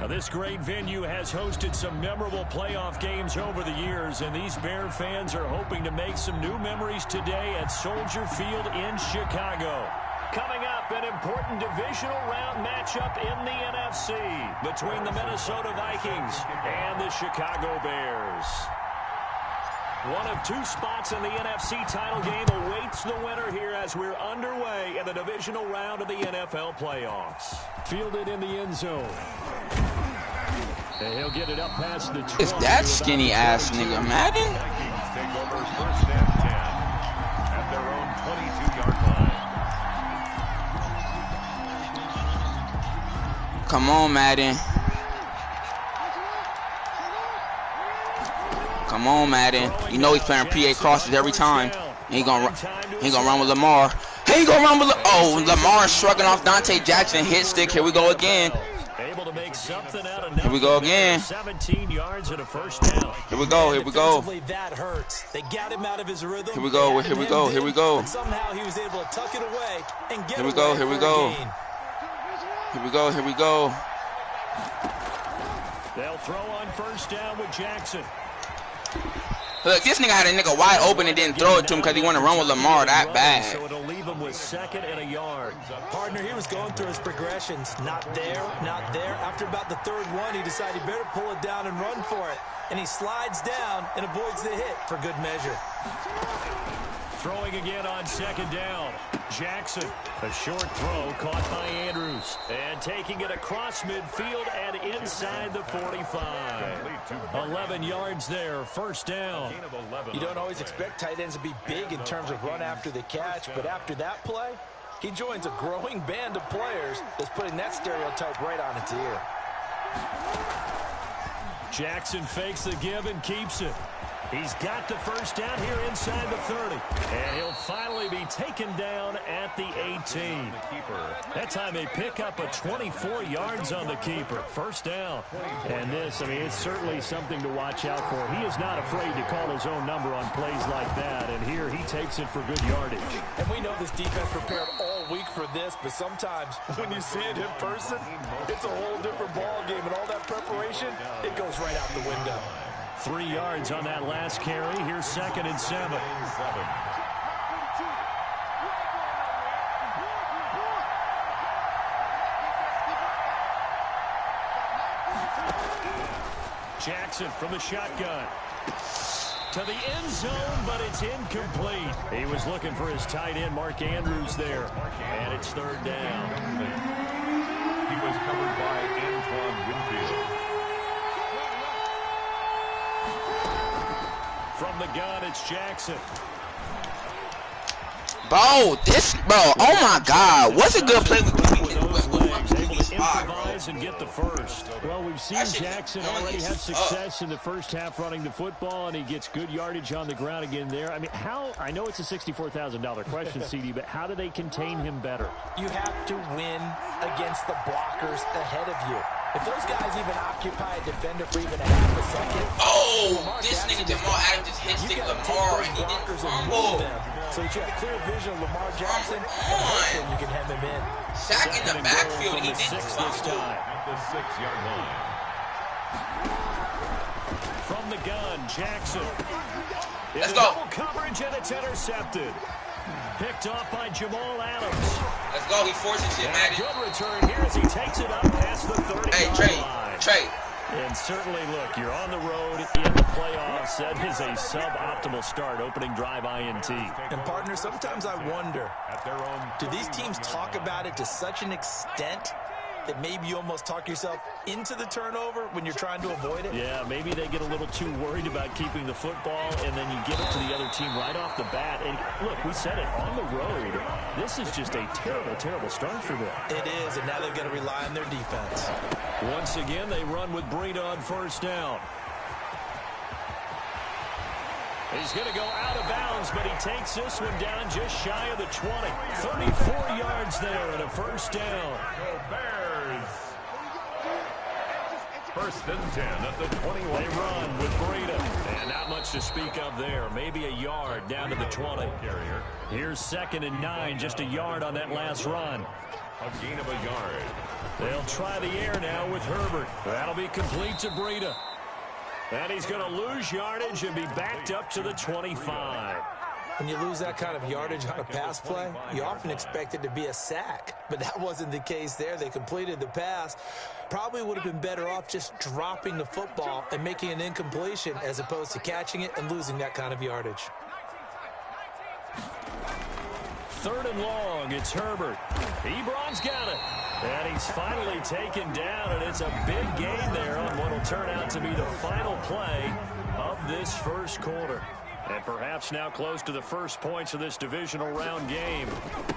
This great venue has hosted some memorable playoff games over the years, and these Bear fans are hoping to make some new memories today at Soldier Field in Chicago. Coming up, an important divisional round matchup in the NFC between the Minnesota Vikings and the Chicago Bears. One of two spots in the NFC title game awaits the winner here as we're underway in the divisional round of the NFL playoffs. Fielded in the end zone. And he'll get it up past the 20. Is that skinny ass nigga Madden? Take over first and 10 at their own 22-yard line. Come on, Madden. Come on, Madden. You know he's playing PA crosses every time. He ain't gonna run with Lamar. He ain't gonna run with Lamar shrugging off Dante Jackson. Hit stick. Here we go again. Here we go again. 17 yards and a first down. Here we go. Here we go. That hurts. They got him out of his rhythm. Here we go. Here we go. Here we go. Somehow he was able to tuck it away and get Here we go. Here we go. Here we go. Here we go. They'll throw on first down with Jackson. Look, this nigga had a nigga wide open and didn't throw it to him because he wanted to run with Lamar that bad. So it'll leave him with second and a yard. Partner, he was going through his progressions. Not there, not there. After about the third one, he decided he better pull it down and run for it. And he slides down and avoids the hit for good measure. Throwing again on second down. Jackson, a short throw caught by Andrews. And taking it across midfield and inside the 45. 11 yards there, first down. You don't always expect tight ends to be big in terms of run after the catch, but after that play, he joins a growing band of players that's putting that stereotype right on its ear. Jackson fakes the give and keeps it. He's got the first down here inside the 30. And he'll finally be taken down at the 18. That time they pick up a 24 yards on the keeper. First down. And this, I mean, it's certainly something to watch out for. He is not afraid to call his own number on plays like that. And here he takes it for good yardage. And we know this defense prepared all week for this, but sometimes when you see it in person, it's a whole different ball game. And all that preparation, it goes right out the window. 3 yards on that last carry. Here's second and 7. Jackson from the shotgun. To the end zone, but it's incomplete. He was looking for his tight end, Mark Andrews, there. And it's third down. He was covered by Antoine Winfield. From the gun, it's Jackson. Bro, oh my God, what's a good play with improvise and get the first. Well, we've seen Jackson already have success in the first half running the football, and he gets good yardage on the ground again there. I mean, I know it's a $64,000 question, CD, but how do they contain him better? You have to win against the blockers ahead of you. If those guys even occupy a defender for even a half a second. Oh, this nigga Jamal Adams just hit stick Lamar and he didn't fumble. So that you have clear vision of Lamar Jackson, and you can hem him in. Sack in the backfield, he didn't fumble. At the 6-yard line. From the gun, Jackson. Let's go. Double coverage, and it's intercepted. Picked off by Jamal Adams. Let's go. He forces it, Madden. Good return here as he takes it up past the 30-yard line. Trey. And certainly, look, you're on the road in the playoffs. That is a suboptimal start, opening drive INT. And, partner, sometimes I wonder, do these teams talk about it to such an extent that maybe you almost talk yourself into the turnover when you're trying to avoid it? Yeah, maybe they get a little too worried about keeping the football, and then you give it to the other team right off the bat. And, look, we said it, on the road, this is just a terrible, terrible start for them. It is, and now they've got to rely on their defense. Once again, they run with Breida on first down. He's going to go out of bounds, but he takes this one down just shy of the 20. 34 yards there and a first down. Go Bears. First and 10 at the 21. They run with Breida. And not much to speak of there. Maybe a yard down to the 20. Here's second and 9, just a yard on that last run. A gain of a yard. They'll try the air now with Herbert. That'll be complete to Breida. And he's going to lose yardage and be backed up to the 25. When you lose that kind of yardage on a pass play, you often expect it to be a sack. But that wasn't the case there. They completed the pass. Probably would have been better off just dropping the football and making an incompletion as opposed to catching it and losing that kind of yardage. 3rd and long. It's Herbert. Ebron's got it. And he's finally taken down, and it's a big gain there on what will turn out to be the final play of this first quarter. And perhaps now close to the first points of this divisional round game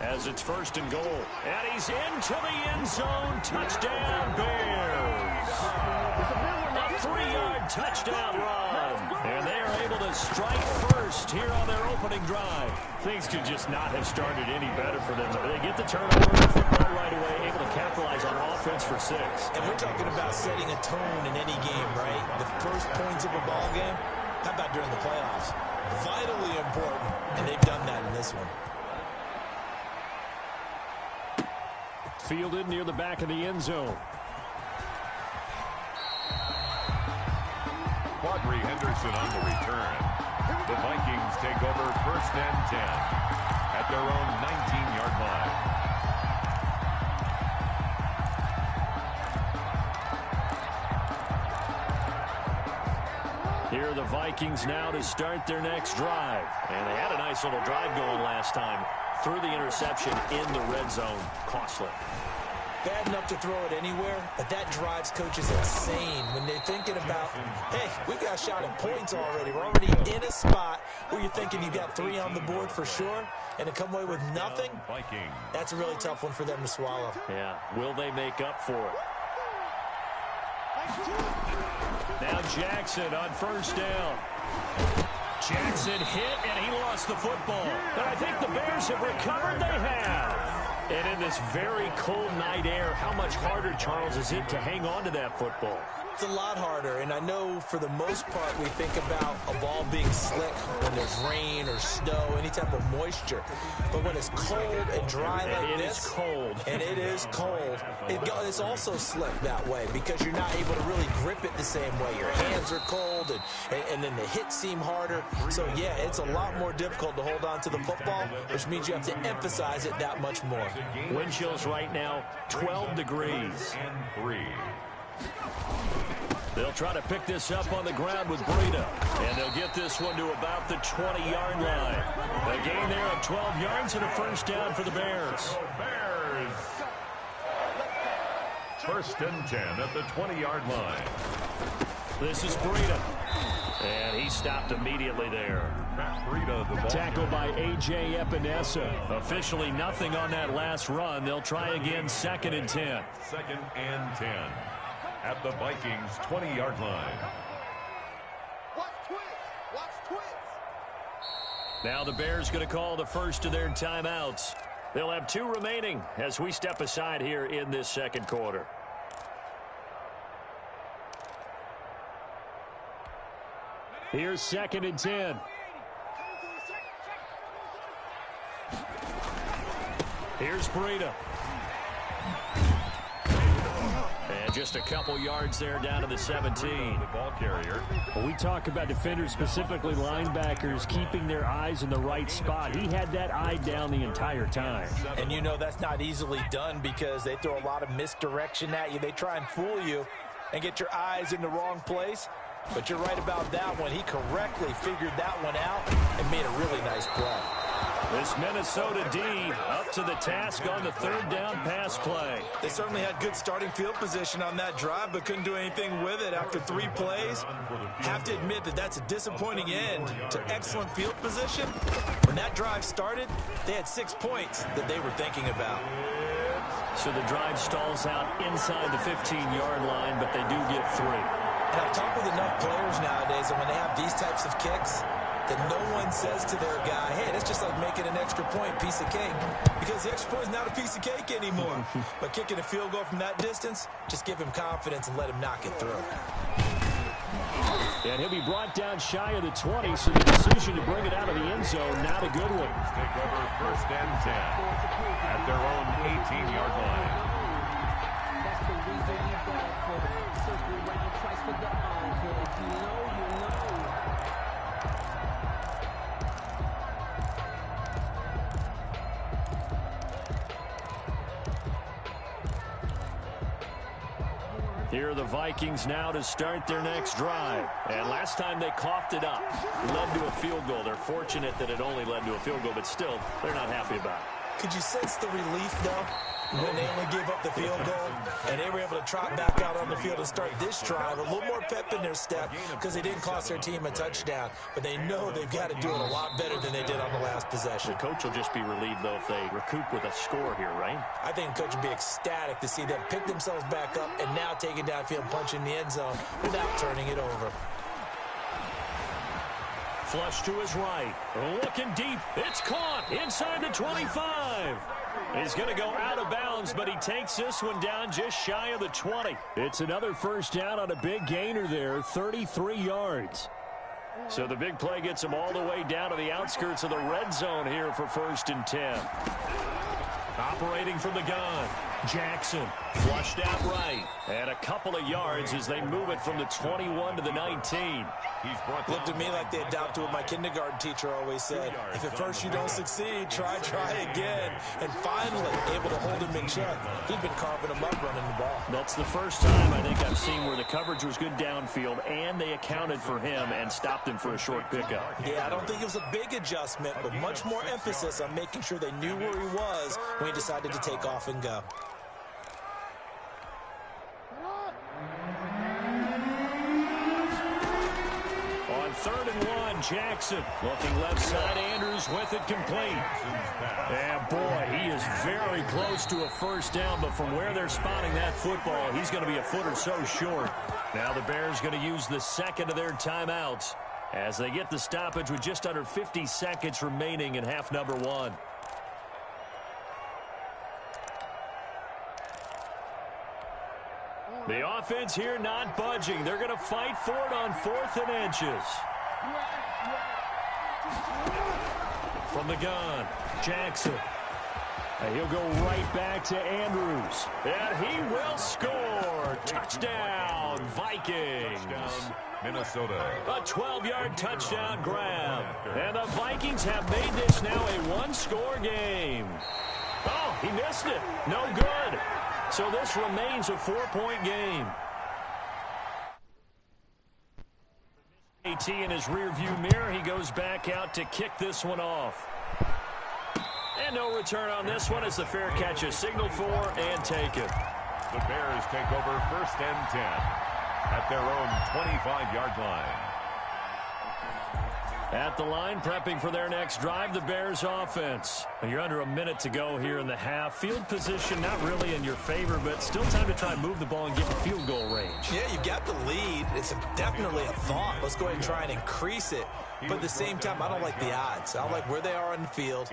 as it's 1st and goal. And he's into the end zone. Touchdown, Bears. A 3-yard touchdown run. And they are able to strike first here on their opening drive. Things could just not have started any better for them. They get the turnover in the football right away, able to capitalize on offense for 6. And we're talking about setting a tone in any game, right? The first points of a ball game. How about during the playoffs? Vitally important, and they've done that in this one. Fielded near the back of the end zone. Quadri Henderson on the return. The Vikings take over 1st and 10 at their own 19-yard line. Here are the Vikings now to start their next drive. And they had a nice little drive going last time. Threw the interception in the red zone. Costly. Bad enough to throw it anywhere, but that drives coaches insane when they're thinking about, hey, we got a shot at points already. We're already in a spot where you're thinking you got 3 on the board for sure, and to come away with nothing, that's a really tough one for them to swallow. Yeah, will they make up for it? Now Jackson on 1st down. Jackson hit, and he lost the football. But I think the Bears have recovered. They have. And in this very cold night air, how much harder, Charles, is it to hang on to that football? It's a lot harder, and I know for the most part we think about a ball being slick when there's rain or snow, any type of moisture. But when it's cold and dry like this, it is cold. And it is cold, it's also slick that way because you're not able to really grip it the same way. Your hands are cold, and then the hits seem harder. So, yeah, it's a lot more difficult to hold on to the football, which means you have to emphasize it that much more. Wind chills right now, 12 degrees. And 3. They'll try to pick this up on the ground with Breida. And they'll get this one to about the 20-yard line. A gain there of 12 yards and a 1st down for the Bears. Bears. 1st and 10 at the 20-yard line. This is Breida. And he stopped immediately there. Tackled by A.J. Epinesa. Officially nothing on that last run. They'll try again 2nd and 10. 2nd and 10 at the Vikings 20-yard line. Now the Bears going to call the first of their timeouts. They'll have 2 remaining as we step aside here in this 2nd quarter. Here's 2nd and 10. Here's Breida. And just a couple yards there down to the 17. The ball carrier. When we talk about defenders, specifically linebackers, keeping their eyes in the right spot, he had that eye down the entire time. And you know that's not easily done because they throw a lot of misdirection at you. They try and fool you and get your eyes in the wrong place. But you're right about that one. He correctly figured that one out and made a really nice play. This Minnesota D up to the task on the 3rd down pass play. They certainly had good starting field position on that drive, but couldn't do anything with it after 3 plays. Have to admit that that's a disappointing end to excellent field position. When that drive started, they had 6 points that they were thinking about. So the drive stalls out inside the 15-yard line, but they do get 3. And I've talked with enough players nowadays, and when they have these types of kicks, that no one says to their guy, hey, that's just like making an extra point, piece of cake. Because the extra point is not a piece of cake anymore. But kicking a field goal from that distance, just give him confidence and let him knock it through. And he'll be brought down shy of the 20, so the decision to bring it out of the end zone, not a good one. Take over 1st and 10 at their own 18-yard line. Here are the Vikings now to start their next drive. And last time they coughed it up, led to a field goal. They're fortunate that it only led to a field goal, but still, they're not happy about it. Could you sense the relief, though, when they only gave up the field goal and they were able to trot back out on the field and start this drive? A little more pep in their step because they didn't cost their team a touchdown, but they know they've got to do it a lot better than they did on the last possession. The coach will just be relieved, though, if they recoup with a score here, right? I think the coach would be ecstatic to see them pick themselves back up and now take it downfield, punch in the end zone without turning it over. Flush to his right. Looking deep. It's caught inside the 25. He's going to go out of bounds, but he takes this one down just shy of the 20. It's another first down on a big gainer there, 33 yards. So the big play gets him all the way down to the outskirts of the red zone here for 1st and 10. Operating from the gun, Jackson flushed out right. And a couple of yards as they move it from the 21 to the 19. Looked to me like they adopted what my kindergarten teacher always said. If at first you don't succeed, try again. And finally, able to hold him in check. He'd been carving him up running the ball. That's the first time I think I've seen where the coverage was good downfield and they accounted for him and stopped him for a short pickup. Yeah, I don't think it was a big adjustment, but much more emphasis on making sure they knew where he was when he decided to take off and go. On 3rd and 1, Jackson looking left side. Andrews with it complete. And boy, he is very close to a first down, but from where they're spotting that football, he's going to be a foot or so short. Now the Bears going to use the second of their timeouts as they get the stoppage with just under 50 seconds remaining in half number 1. The offense here not budging. They're going to fight for it on 4th and inches. From the gun, Jackson. And he'll go right back to Andrews. And he will score. Touchdown, Vikings. Touchdown, Minnesota. A 12-yard touchdown grab. And the Vikings have made this now a one-score game. Oh, he missed it. No good. So this remains a 4-point game. AT in his rearview mirror. He goes back out to kick this one off. And no return on this one as the fair catch is signaled for and taken. The Bears take over 1st and 10 at their own 25-yard line. At the line, prepping for their next drive, the Bears offense. You're under a minute to go here in the half. Field position not really in your favor, but still time to try and move the ball and get in field goal range. Yeah, you got the lead. It's definitely a thought. Let's go ahead and try and increase it. But at the same time, I don't like the odds. I don't like where they are on the field.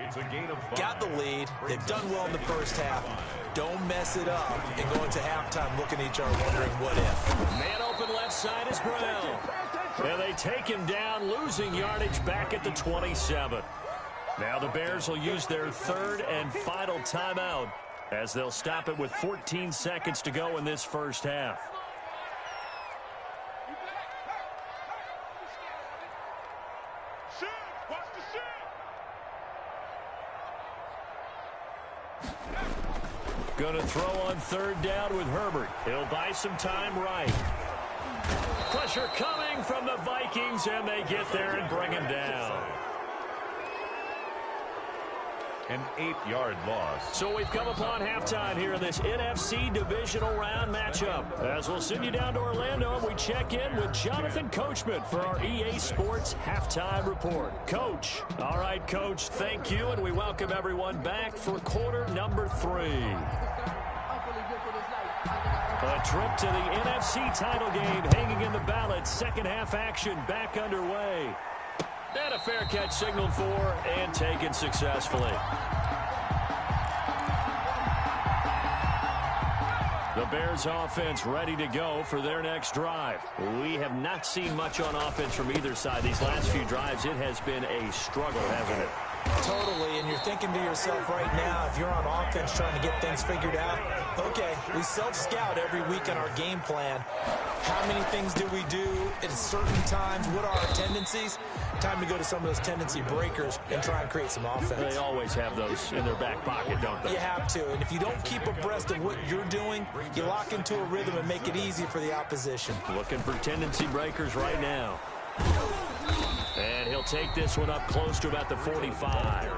Got the lead. They've done well in the first half. Don't mess it up and go into halftime looking at each other wondering what if. Man open left side is Brown. And they take him down, losing yardage back at the 27. Now the Bears will use their 3rd and final timeout as they'll stop it with 14 seconds to go in this first half. Going to throw on 3rd down with Herbert. He'll buy some time right. Pressure coming from the Vikings, and they get there and bring him down. An 8-yard loss. So we've come upon halftime here in this NFC divisional round matchup. As we'll send you down to Orlando, and we check in with Jonathan Coachman for our EA Sports Halftime Report. Coach. All right, Coach, thank you, and we welcome everyone back for quarter number 3. A trip to the NFC title game hanging in the balance. Second half action back underway. And a fair catch signaled for and taken successfully. The Bears offense ready to go for their next drive. We have not seen much on offense from either side. These last few drives, it has been a struggle, hasn't it? Totally, and you're thinking to yourself right now, if you're on offense trying to get things figured out, okay, we self-scout every week in our game plan. How many things do we do at certain times? What are our tendencies? Time to go to some of those tendency breakers and try and create some offense. They always have those in their back pocket, don't they? You have to, and if you don't keep abreast of what you're doing, you lock into a rhythm and make it easy for the opposition. Looking for tendency breakers right now. And he'll take this one up close to about the 45.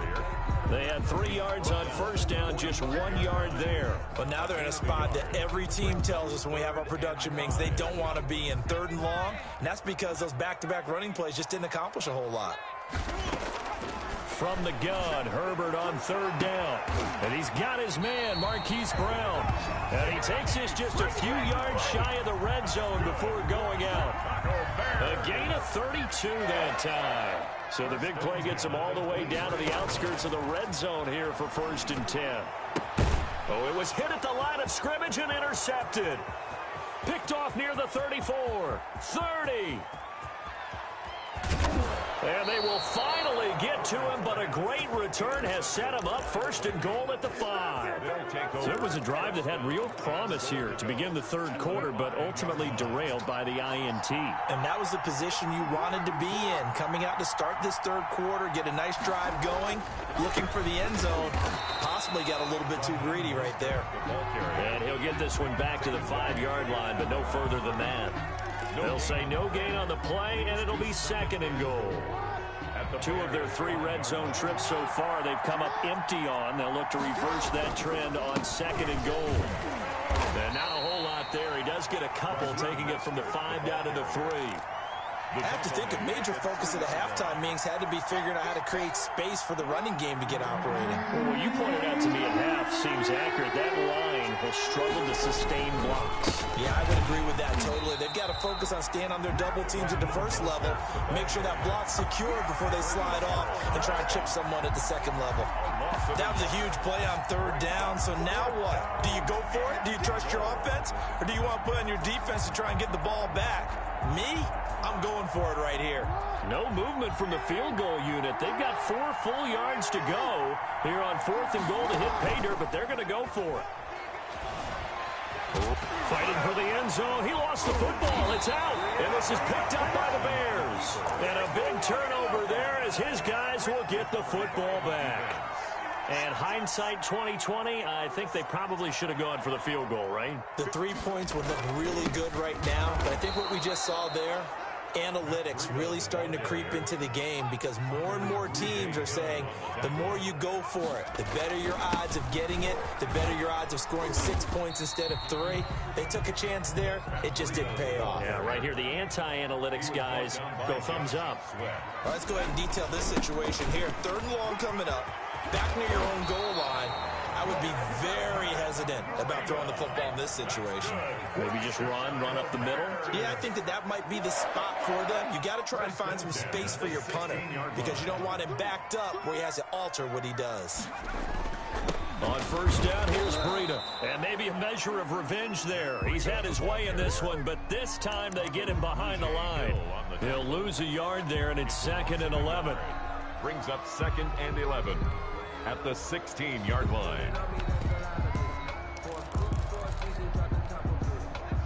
They had 3 yards on first down, just 1 yard there. But now they're in a spot that every team tells us when we have our production meetings they don't want to be in, 3rd and long. And that's because those back-to-back running plays just didn't accomplish a whole lot. From the gun, Herbert on 3rd down. And he's got his man, Marquise Brown. And he takes this just a few yards shy of the red zone before going out. A gain of 32 that time. So the big play gets him all the way down to the outskirts of the red zone here for 1st and 10. Oh, it was hit at the line of scrimmage and intercepted. Picked off near the 34. 30. And they will finally get to him, but a great return has set him up 1st and goal at the 5. So it was a drive that had real promise here to begin the 3rd quarter, but ultimately derailed by the INT. And that was the position you wanted to be in, coming out to start this 3rd quarter, get a nice drive going, looking for the end zone. Possibly got a little bit too greedy right there. And he'll get this one back to the 5-yard line, but no further than that. They'll say no gain on the play, and it'll be 2nd and goal. 2 of their 3 red zone trips so far they've come up empty on. They'll look to reverse that trend on 2nd and goal. And not a whole lot there. He does get a couple, taking it from the 5 down to the 3. I have to think a major focus of the halftime meetings had to be figuring out how to create space for the running game to get operating. Well, what you pointed out to me at half seems accurate. That line will struggle to sustain blocks. Yeah, I would agree with that totally. They've got to focus on staying on their double teams at the 1st level, make sure that block's secure before they slide off and try and chip someone at the 2nd level. That was a huge play on 3rd down, so now what? Do you go for it? Do you trust your offense? Or do you want to put on your defense to try and get the ball back? Me? I'm going for it right here. No movement from the field goal unit. They've got 4 full yards to go here on 4th and goal to hit pay dirt, but they're going to go for it. Fighting for the end zone. He lost the football. It's out. And this is picked up by the Bears. And a big turnover there as his guys will get the football back. And hindsight 2020, I think they probably should have gone for the field goal, right? The 3 points would look really good right now, but I think what we just saw there, analytics really starting to creep into the game because more and more teams are saying the more you go for it, the better your odds of getting it, the better your odds of scoring 6 points instead of 3. They took a chance there. It just didn't pay off. Yeah, right here, the anti-analytics guys go thumbs up. All right, let's go ahead and detail this situation here. 3rd and long coming up. Back near your own goal line, I would be very hesitant about throwing the football in this situation. Maybe just run up the middle? Yeah, I think that might be the spot for them. You got to try and find some space for your punter because you don't want him backed up where he has to alter what he does. On 1st down, here's Breida. And maybe a measure of revenge there. He's had his way in this one, but this time they get him behind the line. He'll lose a yard there, and it's 2nd and 11. Brings up 2nd and 11 at the 16-yard line.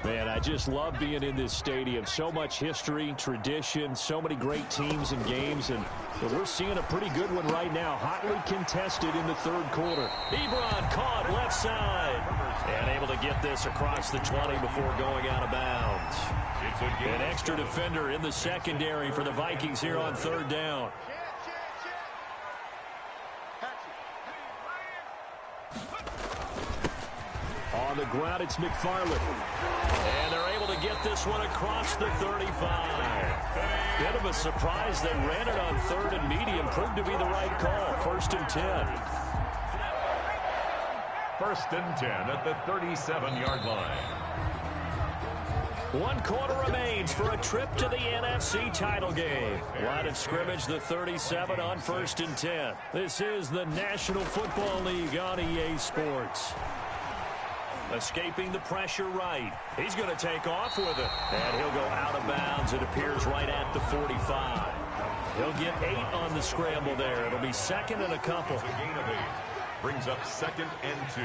Man, I just love being in this stadium. So much history, tradition, so many great teams and games, and we're seeing a pretty good one right now. Hotly contested in the 3rd quarter. Ebron caught left side and able to get this across the 20 before going out of bounds. An extra defender in the secondary for the Vikings here on 3rd down. On the ground, it's McFarland. And they're able to get this one across the 35. Bit of a surprise. They ran it on 3rd and medium. Proved to be the right call. 1st and 10. 1st and 10 at the 37-yard line. 1 quarter remains for a trip to the NFC title game. Line of scrimmage, the 37 on 1st and 10. This is the National Football League on EA Sports. Escaping the pressure right. He's going to take off with it. And he'll go out of bounds. It appears right at the 45. He'll get 8 on the scramble there. It'll be second and a couple. A gain of 8. Brings up 2nd and 2.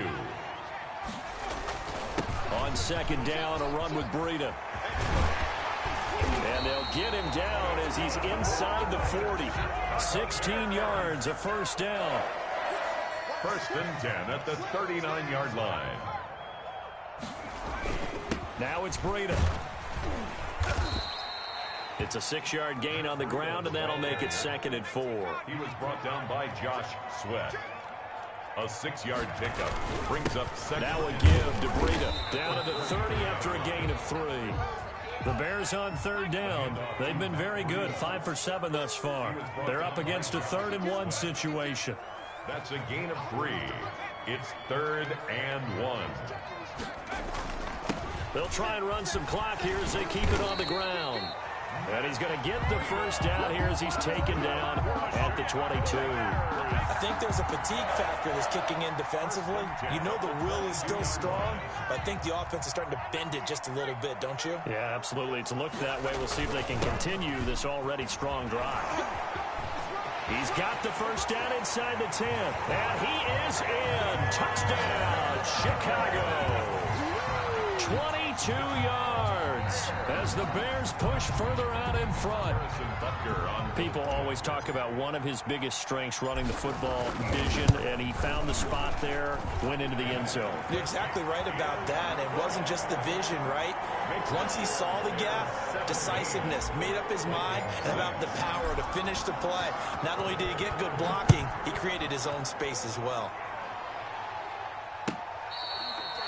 On second down, a run with Breida. And they'll get him down as he's inside the 40. 16 yards, a first down. 1st and 10 at the 39-yard line. Now it's Breida. It's a 6-yard gain on the ground, and that'll make it 2nd and 4. He was brought down by Josh Sweat. A 6-yard pickup brings up 2nd. Now a give to Breida. Down to the 30 after a gain of 3. The Bears on 3rd down. They've been very good, 5 for 7 thus far. They're up against a 3rd and 1 situation. That's a gain of 3. It's 3rd and 1. They'll try and run some clock here as they keep it on the ground. And he's going to get the first down here as he's taken down at the 22. I think there's a fatigue factor that's kicking in defensively. You know the will is still strong, but I think the offense is starting to bend it just a little bit, don't you? Yeah, absolutely. It's looked that way. We'll see if they can continue this already strong drive. He's got the first down inside the 10. And he is in. Touchdown, Chicago. 22 yards as the Bears push further out in front. People always talk about one of his biggest strengths, running the football, vision, and he found the spot there, went into the end zone. You're exactly right about that. It wasn't just the vision, right? Once he saw the gap, decisiveness, made up his mind, and about the power to finish the play. Not only did he get good blocking, he created his own space as well.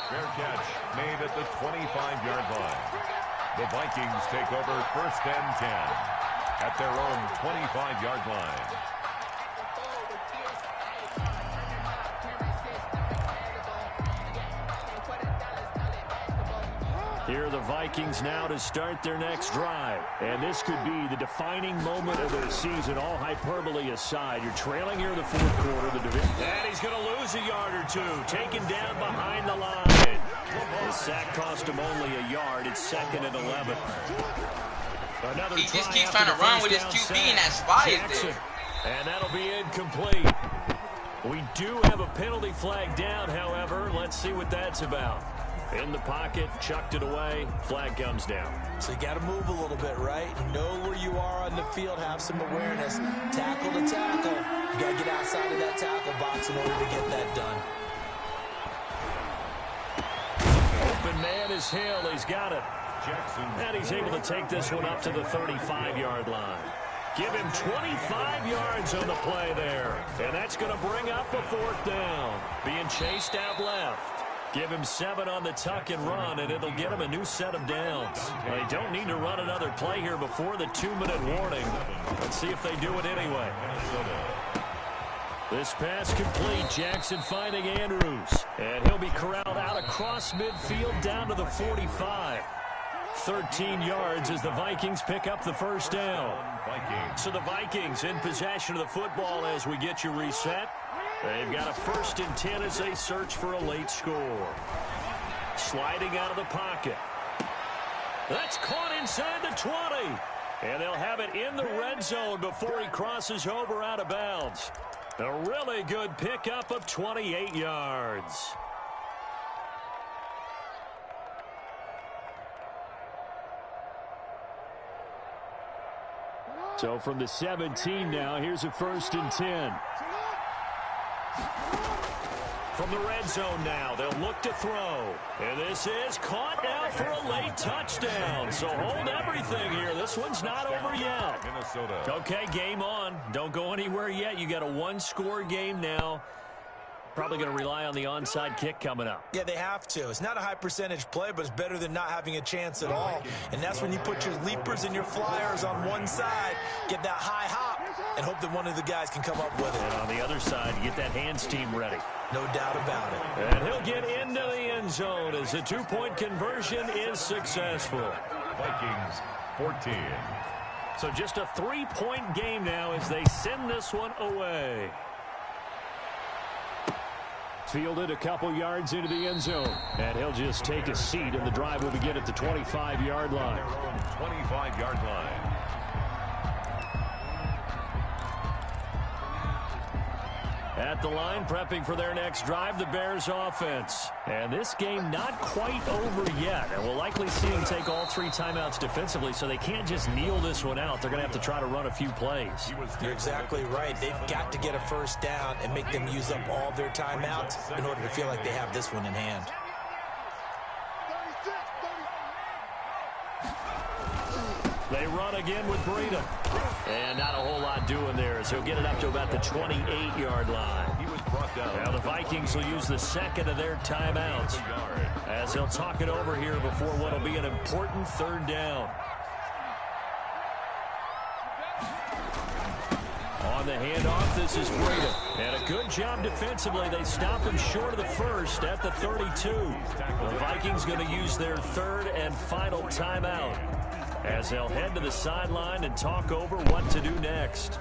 Fair catch made at the 25-yard line. The Vikings take over 1st and 10 at their own 25-yard line. Here are the Vikings now to start their next drive. And this could be the defining moment of their season, all hyperbole aside. You're trailing here in the 4th quarter. And he's going to lose a yard or 2. Taken down behind the line. The sack cost him only a yard. It's 2nd and 11. Another he just keeps trying to run with his QB, and that spy is there. And that'll be incomplete. We do have a penalty flag down, however. Let's see what that's about. In the pocket, chucked it away, flag comes down. So you got to move a little bit, right? Know where you are on the field, have some awareness. Tackle to tackle. You got to get outside of that tackle box in order to get that done. Open man is Hill. He's got it. Jackson. And he's able to take this one up to the 35-yard line. Give him 25 yards on the play there. And that's going to bring up a 4th down. Being chased out left. Give him 7 on the tuck and run, and it'll get him a new set of downs. They don't need to run another play here before the 2-minute warning. Let's see if they do it anyway. This pass complete. Jackson finding Andrews. And he'll be corralled out across midfield down to the 45. 13 yards as the Vikings pick up the first down. So the Vikings in possession of the football as we get you reset. They've got a 1st and 10 as they search for a late score. Sliding out of the pocket. That's caught inside the 20. And they'll have it in the red zone before he crosses over out of bounds. A really good pickup of 28 yards. So from the 17 now, here's a 1st and 10. From the red zone now, they'll look to throw. And this is caught now for a late touchdown. So hold everything here. This one's not over yet. Minnesota. Okay, game on. Don't go anywhere yet. You got a 1-score game now. Probably going to rely on the onside kick coming up. Yeah, they have to. It's not a high percentage play, but it's better than not having a chance at all. And that's when you put your leapers and your flyers on one side, get that high hop, and hope that one of the guys can come up with it. And on the other side, you get that hands team ready. No doubt about it. And he'll get into the end zone as the 2-point conversion is successful. Vikings 14. So just a 3-point game now as they send this one away. Fielded a couple yards into the end zone. And he'll just take a seat, and the drive will begin at the 25-yard line. 25-yard line. At the line, prepping for their next drive, the Bears offense. And this game not quite over yet. And we'll likely see them take all 3 timeouts defensively, so they can't just kneel this one out. They're going to have to try to run a few plays. You're exactly right. They've got to get a first down and make them use up all their timeouts in order to feel like they have this one in hand. They run again with Breida. And not a whole lot doing there as he'll get it up to about the 28-yard line. Now the Vikings will use the second of their timeouts as they'll talk it over here before what will be an important third down. On the handoff, this is Breida. And a good job defensively. They stop him short of the first at the 32. The Vikings going to use their third and final timeout as they'll head to the sideline and talk over what to do next.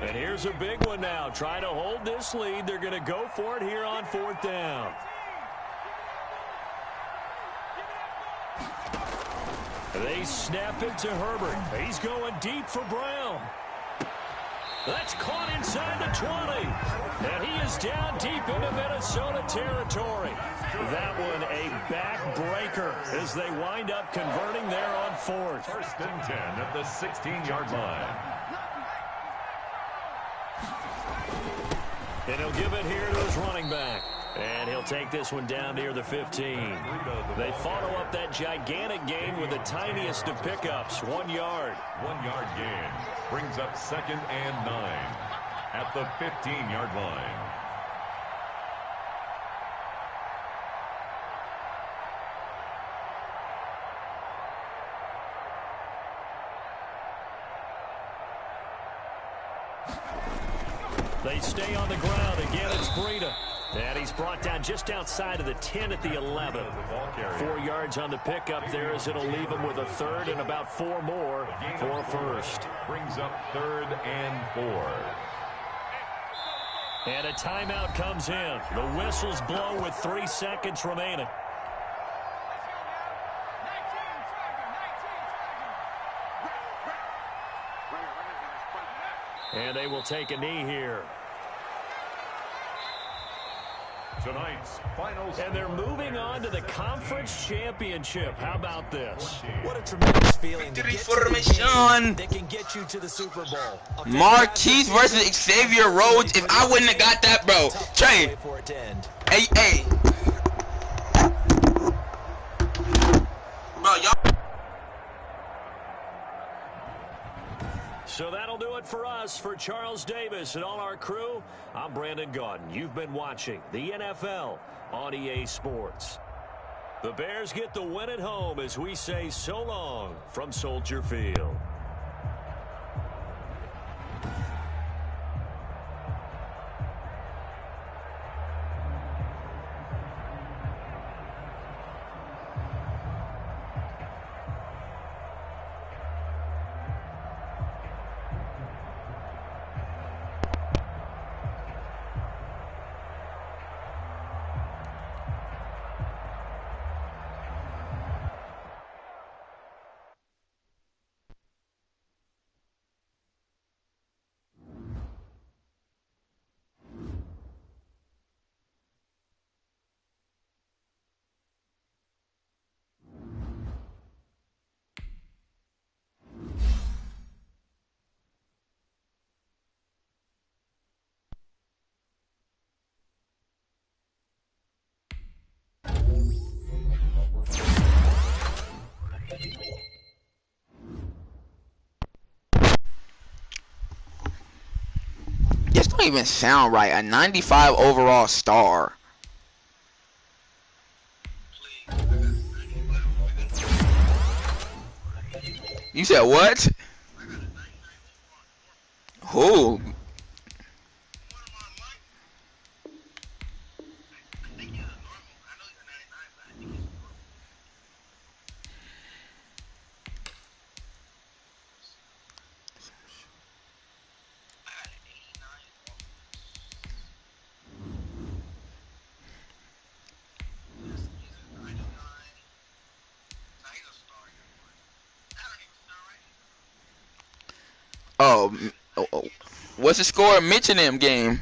And here's a big one now. Trying to hold this lead. They're going to go for it here on 4th down. They snap it to Herbert. He's going deep for Brown. That's caught inside the 20. And he is down deep into Minnesota territory. That one a backbreaker as they wind up converting there on 4th. 1st and 10 at the 16-yard line. And he'll give it here to his running back. And he'll take this one down near the 15. They follow up that gigantic gain with the tiniest of pickups, 1 yard. 1 yard gain brings up 2nd and 9 at the 15-yard line. They stay on the ground. Again, it's Breida. And he's brought down just outside of the 10 at the 11. 4 yards on the pickup there as it'll leave him with a third and about 4 more for a first. Brings up 3rd and 4. And a timeout comes in. The whistles blow with 3 seconds remaining. And they will take a knee here. Tonight's finals. And they're moving on to the conference championship. How about this? What a tremendous feeling to get to the game that can get you to the Super Bowl. Marquise versus Xavier Rhodes. If I wouldn't have got that, bro. Trey. Hey. Bro, y'all. So that'll do it for us. For Charles Davis and all our crew, I'm Brandon Gaudin. You've been watching the NFL on EA Sports. The Bears get the win at home as we say so long from Soldier Field. This don't even sound right. A 95 overall star. You said what? Who? Oh, what's the score of Mitch in them game?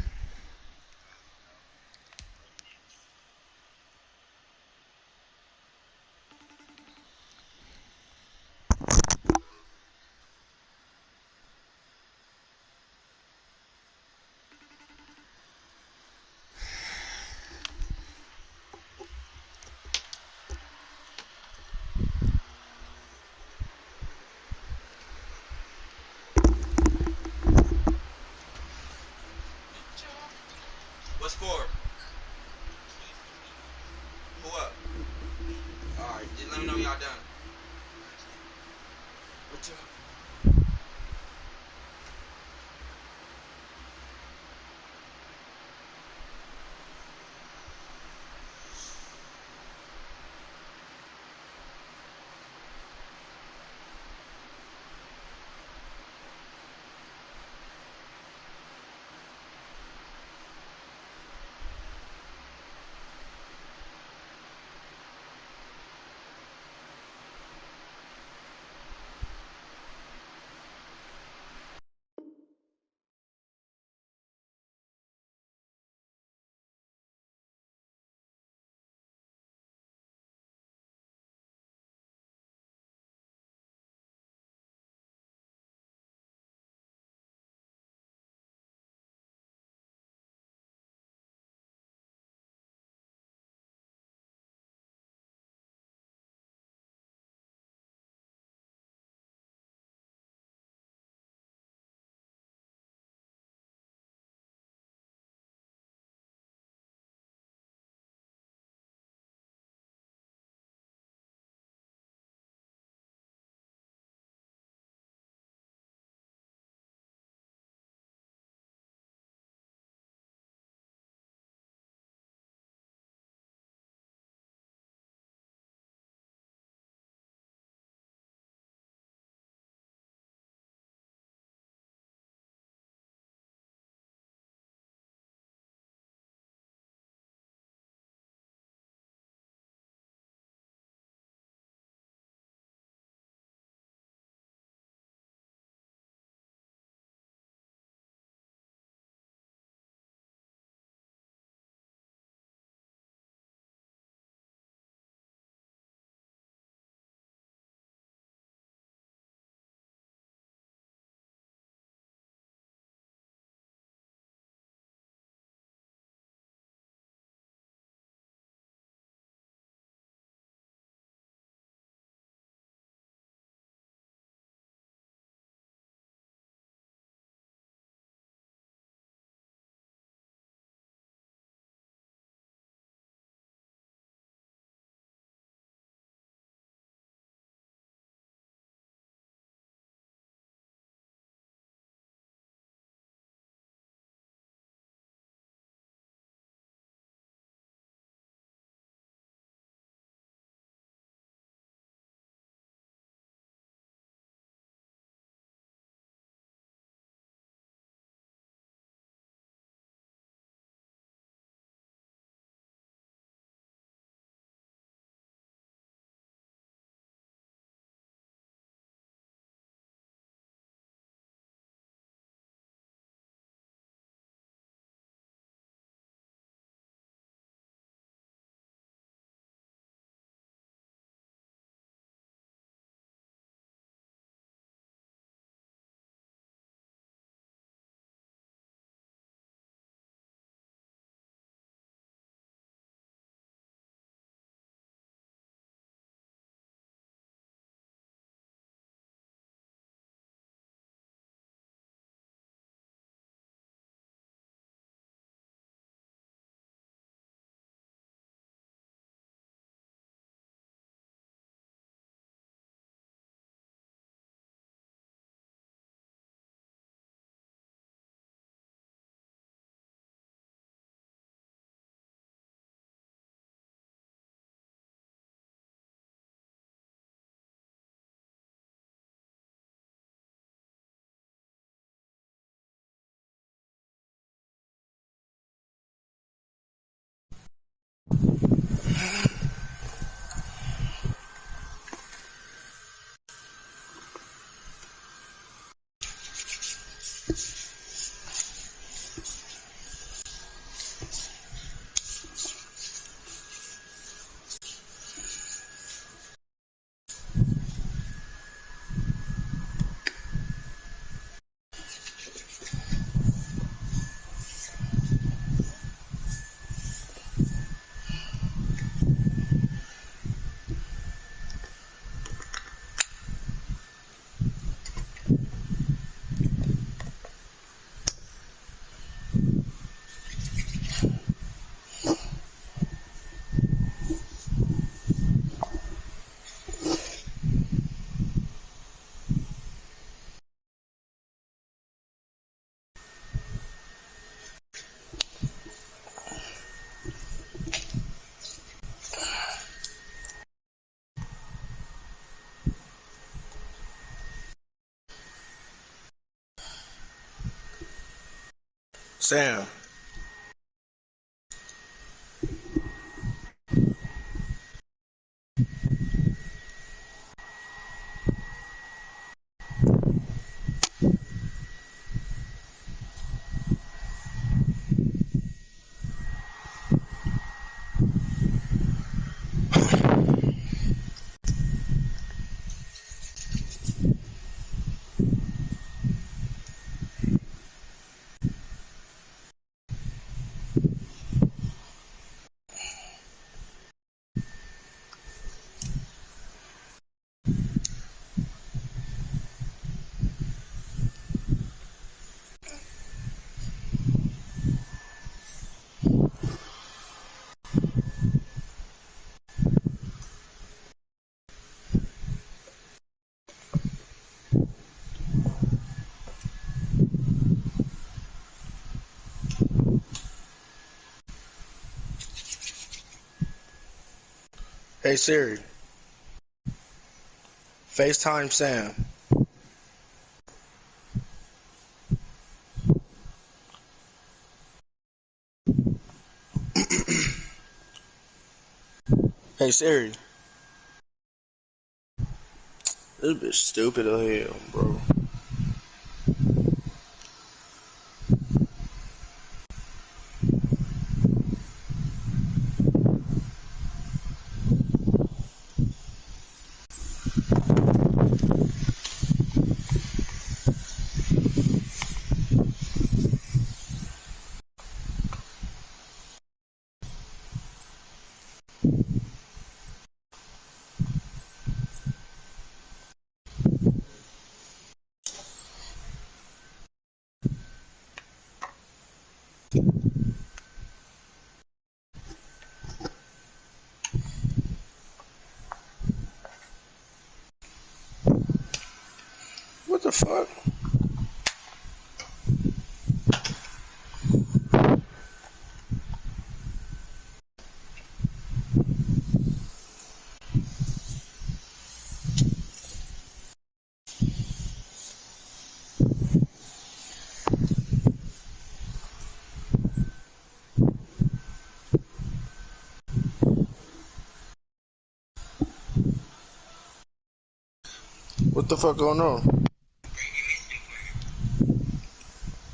Let me know y'all done. What you? Sam. Hey Siri, FaceTime Sam. Hey Siri. This bitch stupid as hell, bro. What the fuck? What the fuck going on?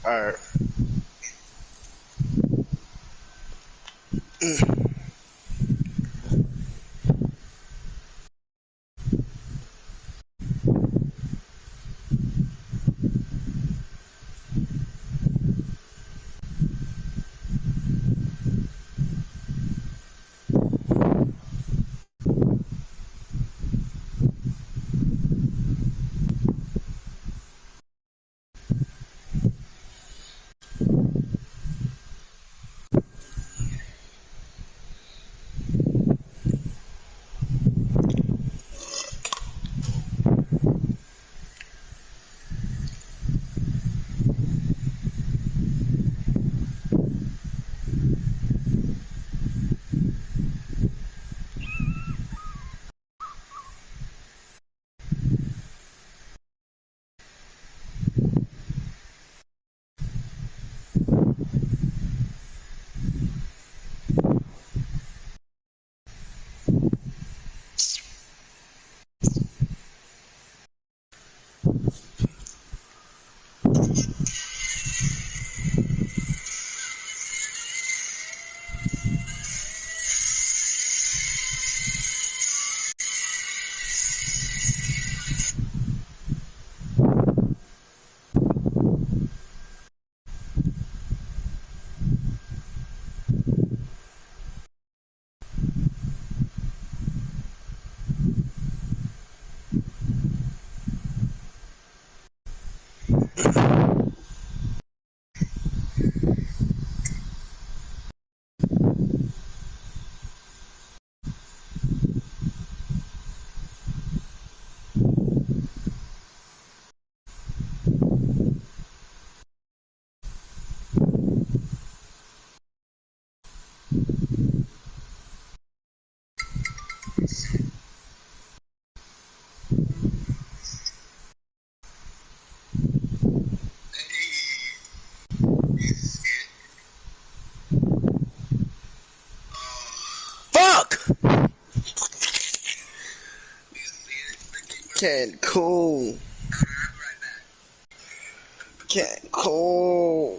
Alright. Cancun. Cancun.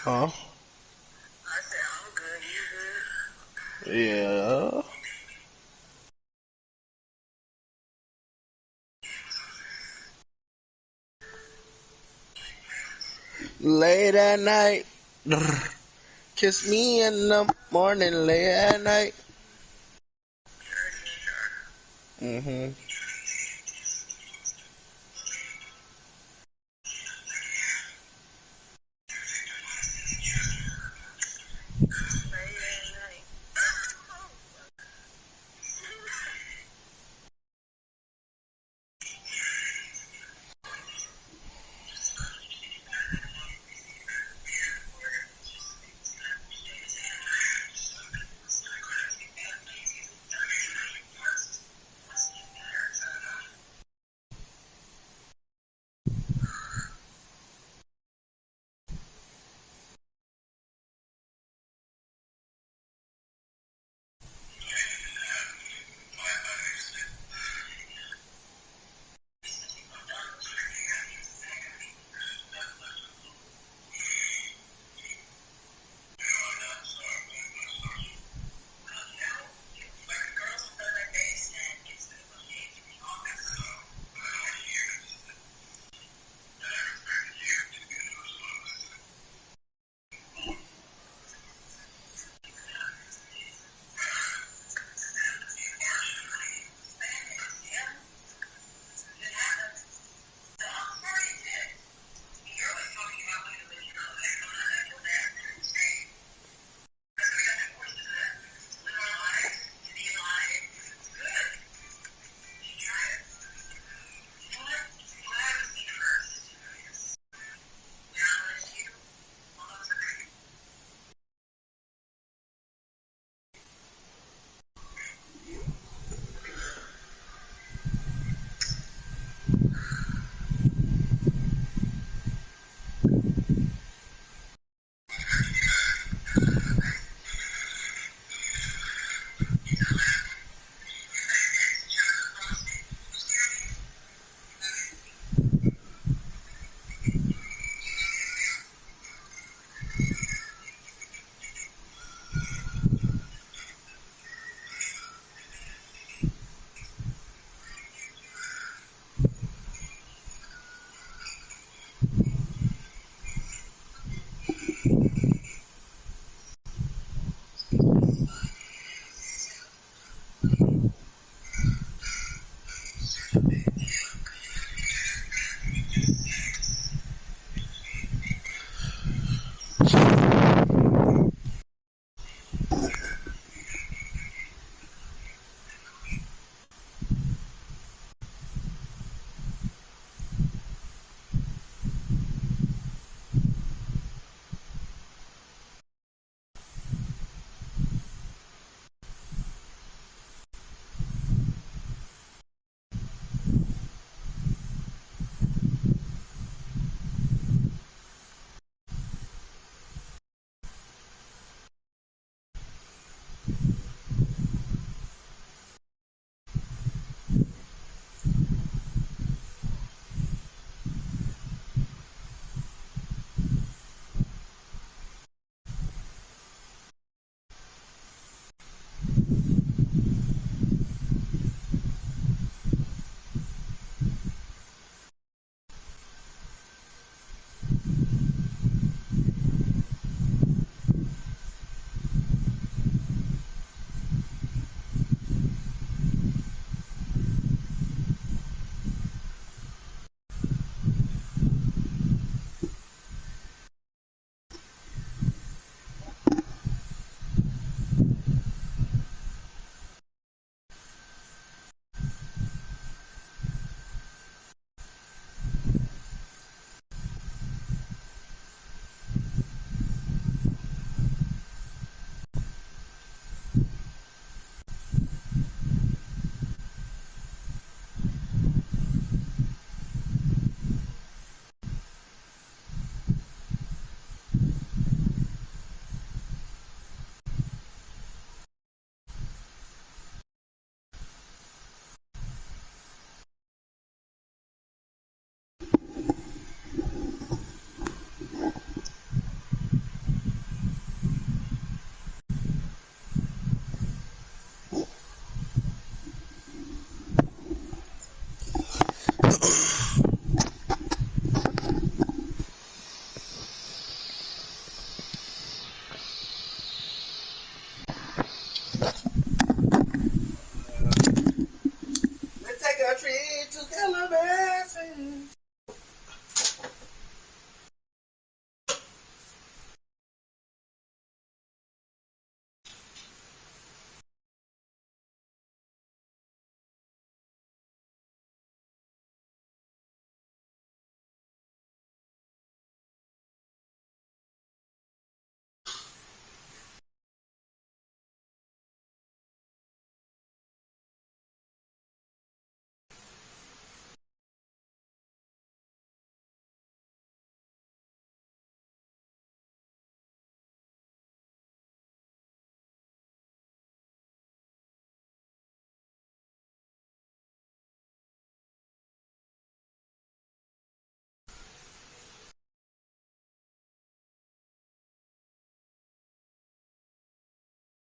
Huh? Yeah. Late at night. Kiss me in the morning, late at night. Mm-hmm.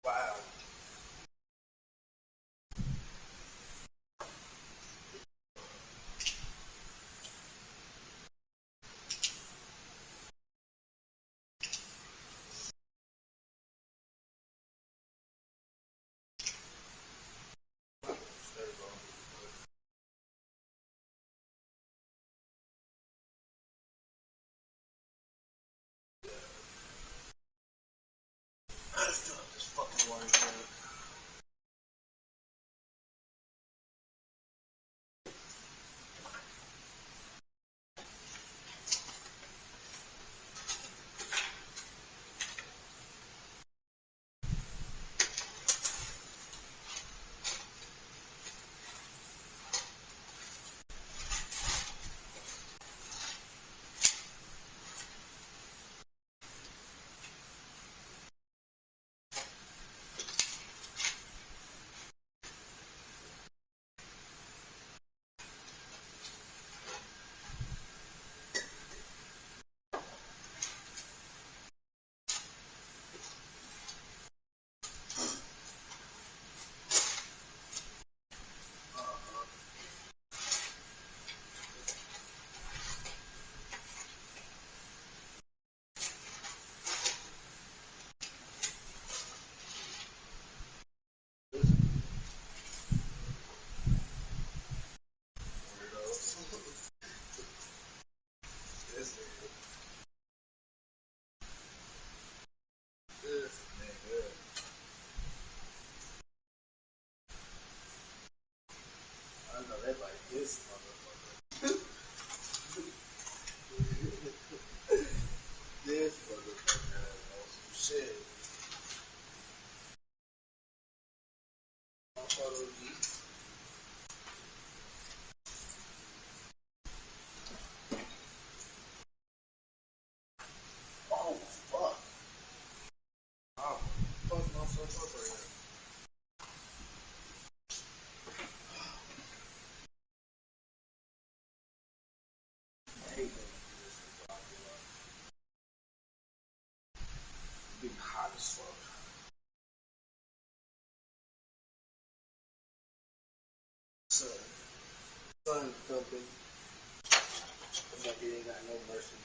Wow. This fucking one, man. I know they like this motherfucker. This motherfucker has some shit. Oh, fuck. I'm fucking myself up right now. I hate that being hot as fuck. Sun. Sun thumping. I'm like, he ain't got no mercy.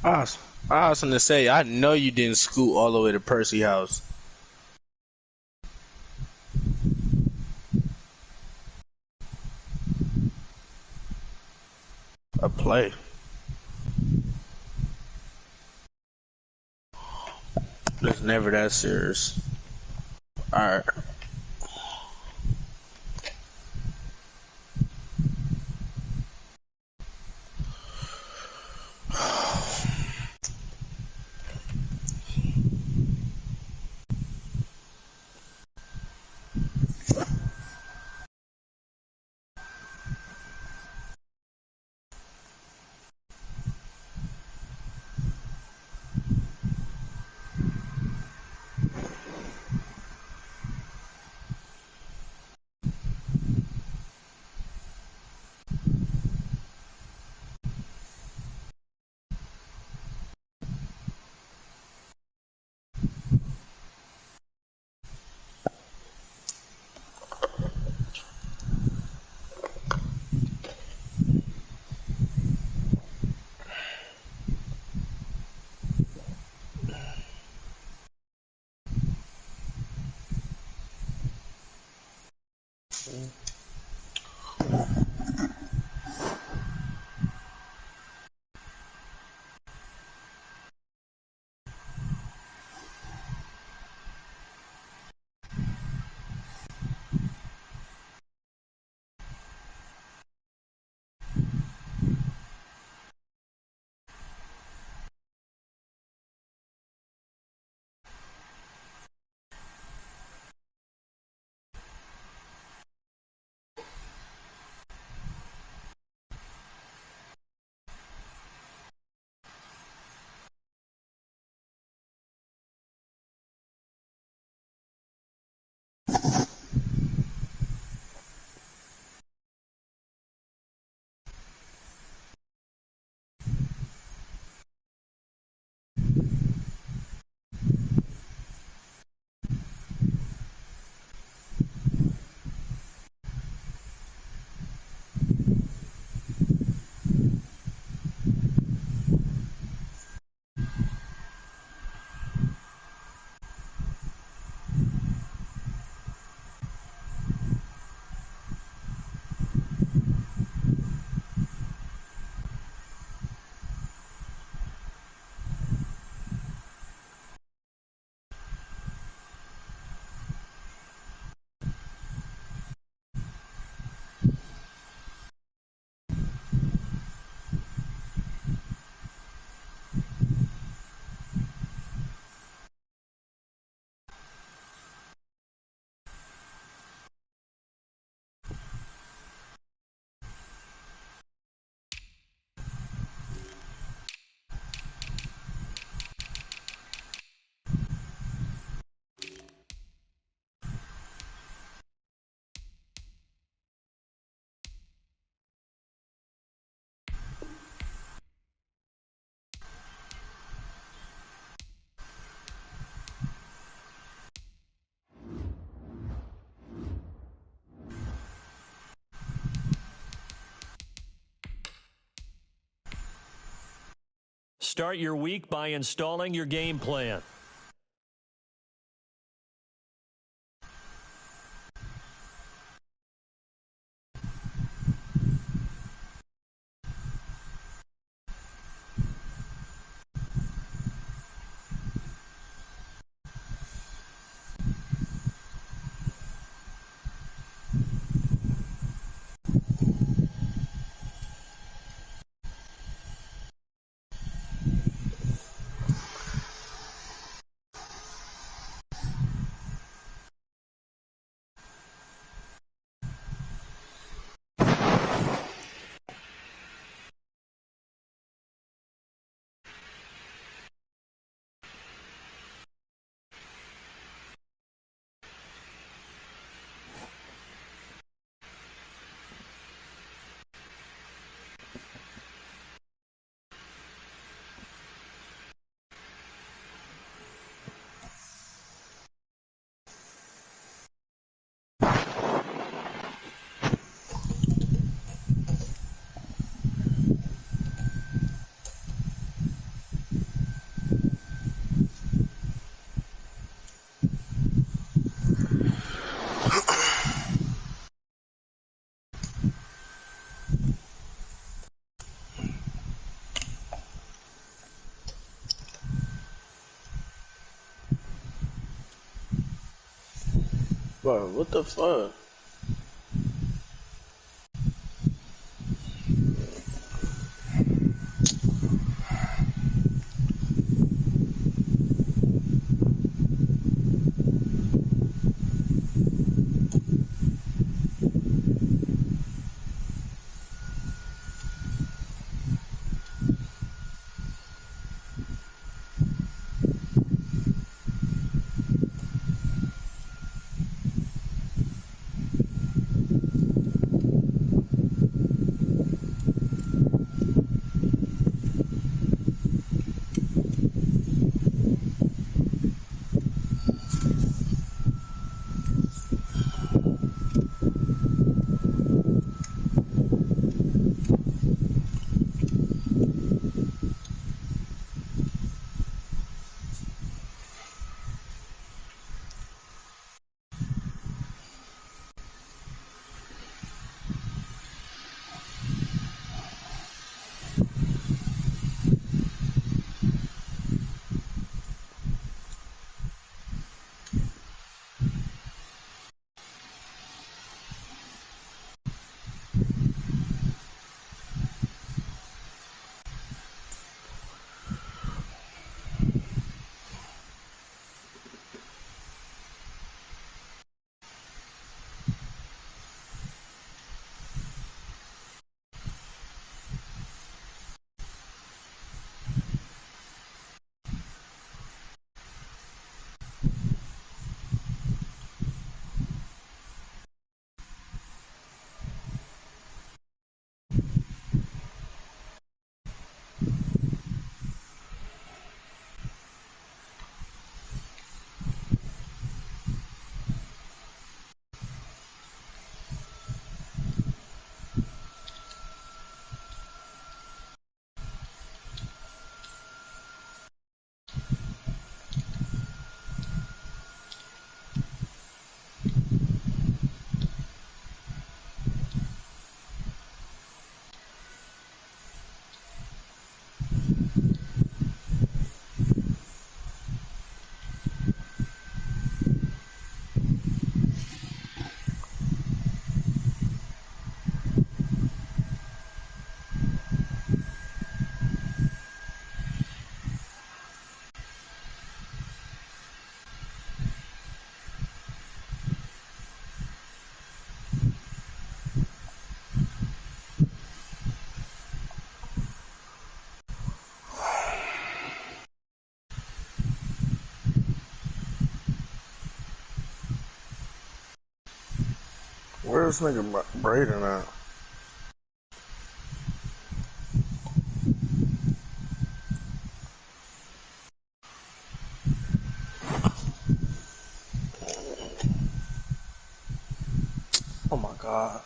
I was, I was gonna say, I know you didn't scoot all the way to Percy house. A play. It's never that serious. Alright. Start your week by installing your game plan. Bro, what the fuck? Where's this nigga Braden at? Oh my god.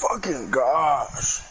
fucking gosh.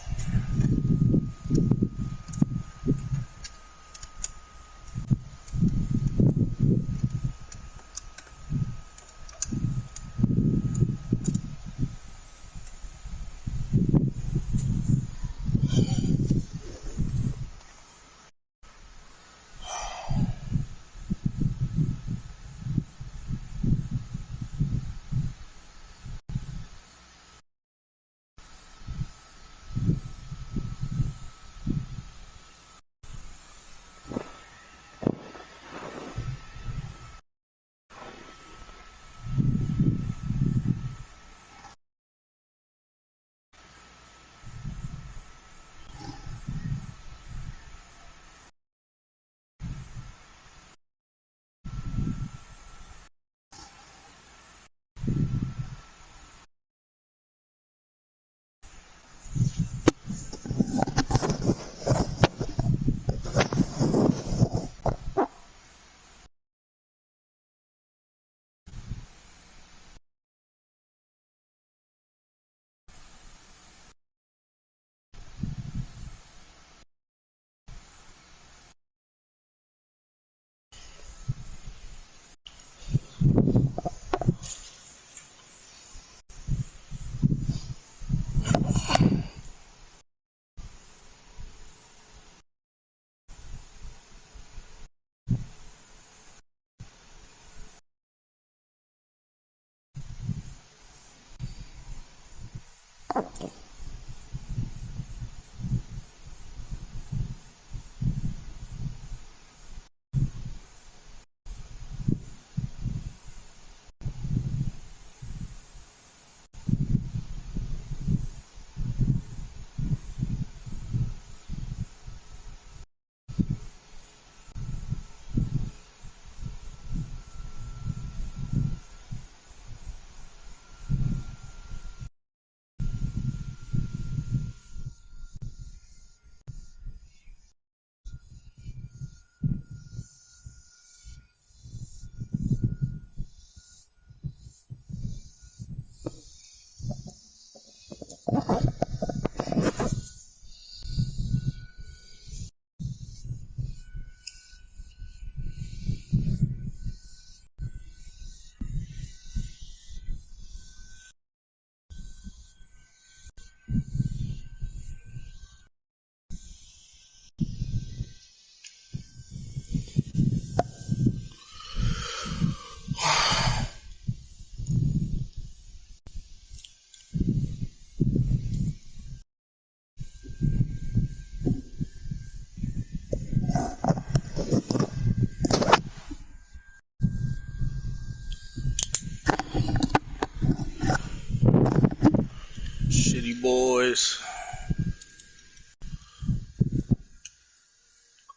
Shitty boys.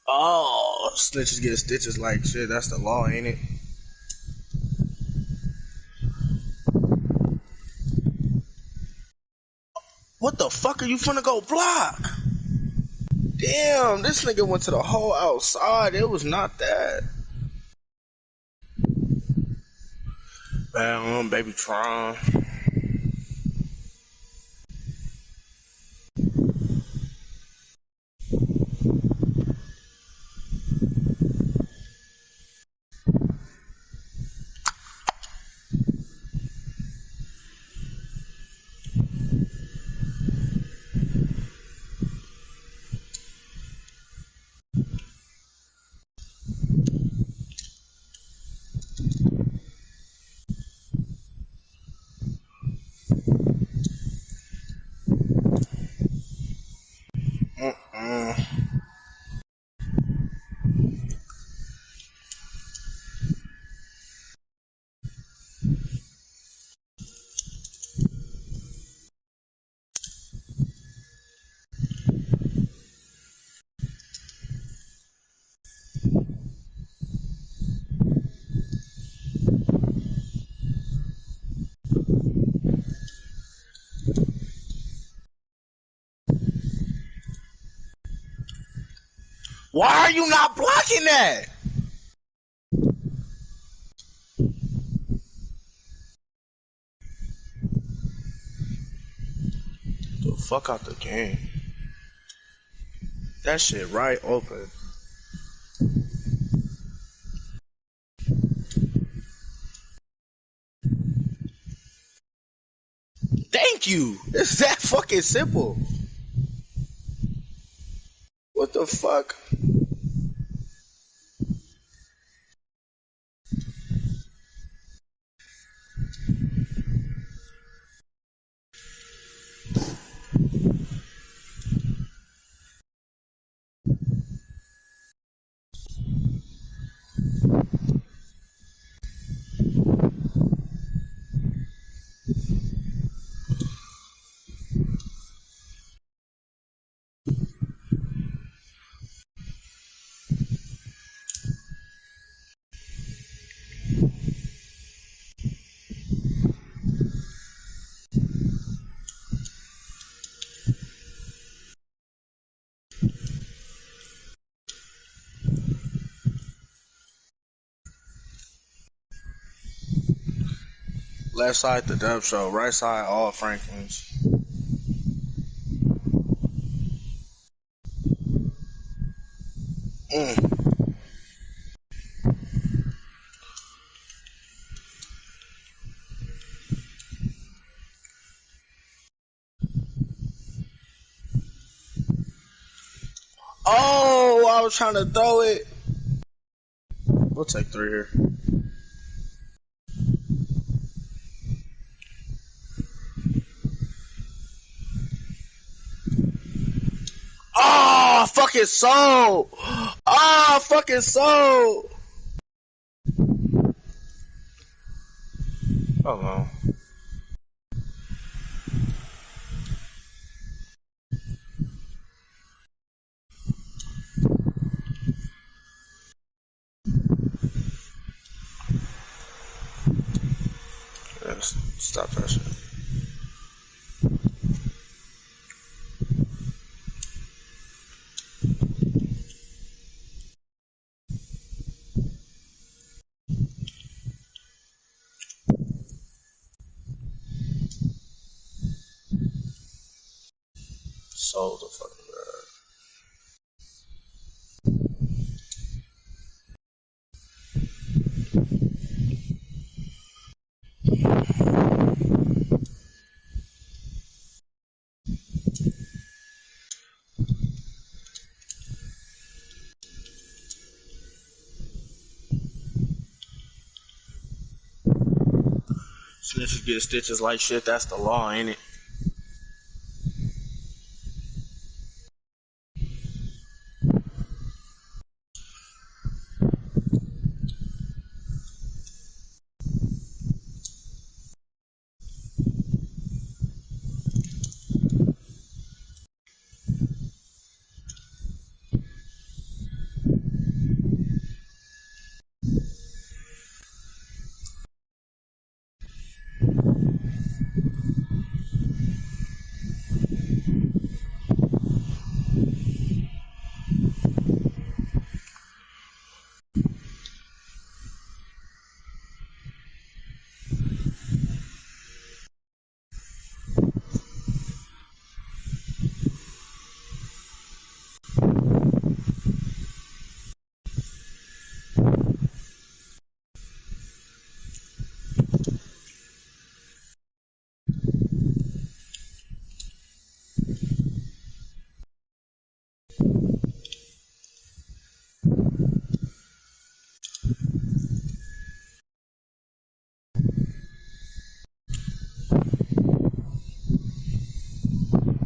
Oh, snitches get stitches like shit. That's the law, ain't it? What the fuck are you finna go block? Damn, this nigga went to the hole outside. It was not that. Bam, baby Tron. Why are you not blocking that? The fuck out the game. That shit right open. Thank you. It's that fucking simple. What the fuck? Left side the Dub Show, right side all Franklins. Oh, I was trying to throw it. We'll take 3 here. Oh, fucking soul. Oh, fucking soul. Hold on. Yes, stop that shit. Sold the fucking bad. Snitches get stitches like shit, that's the law, ain't it?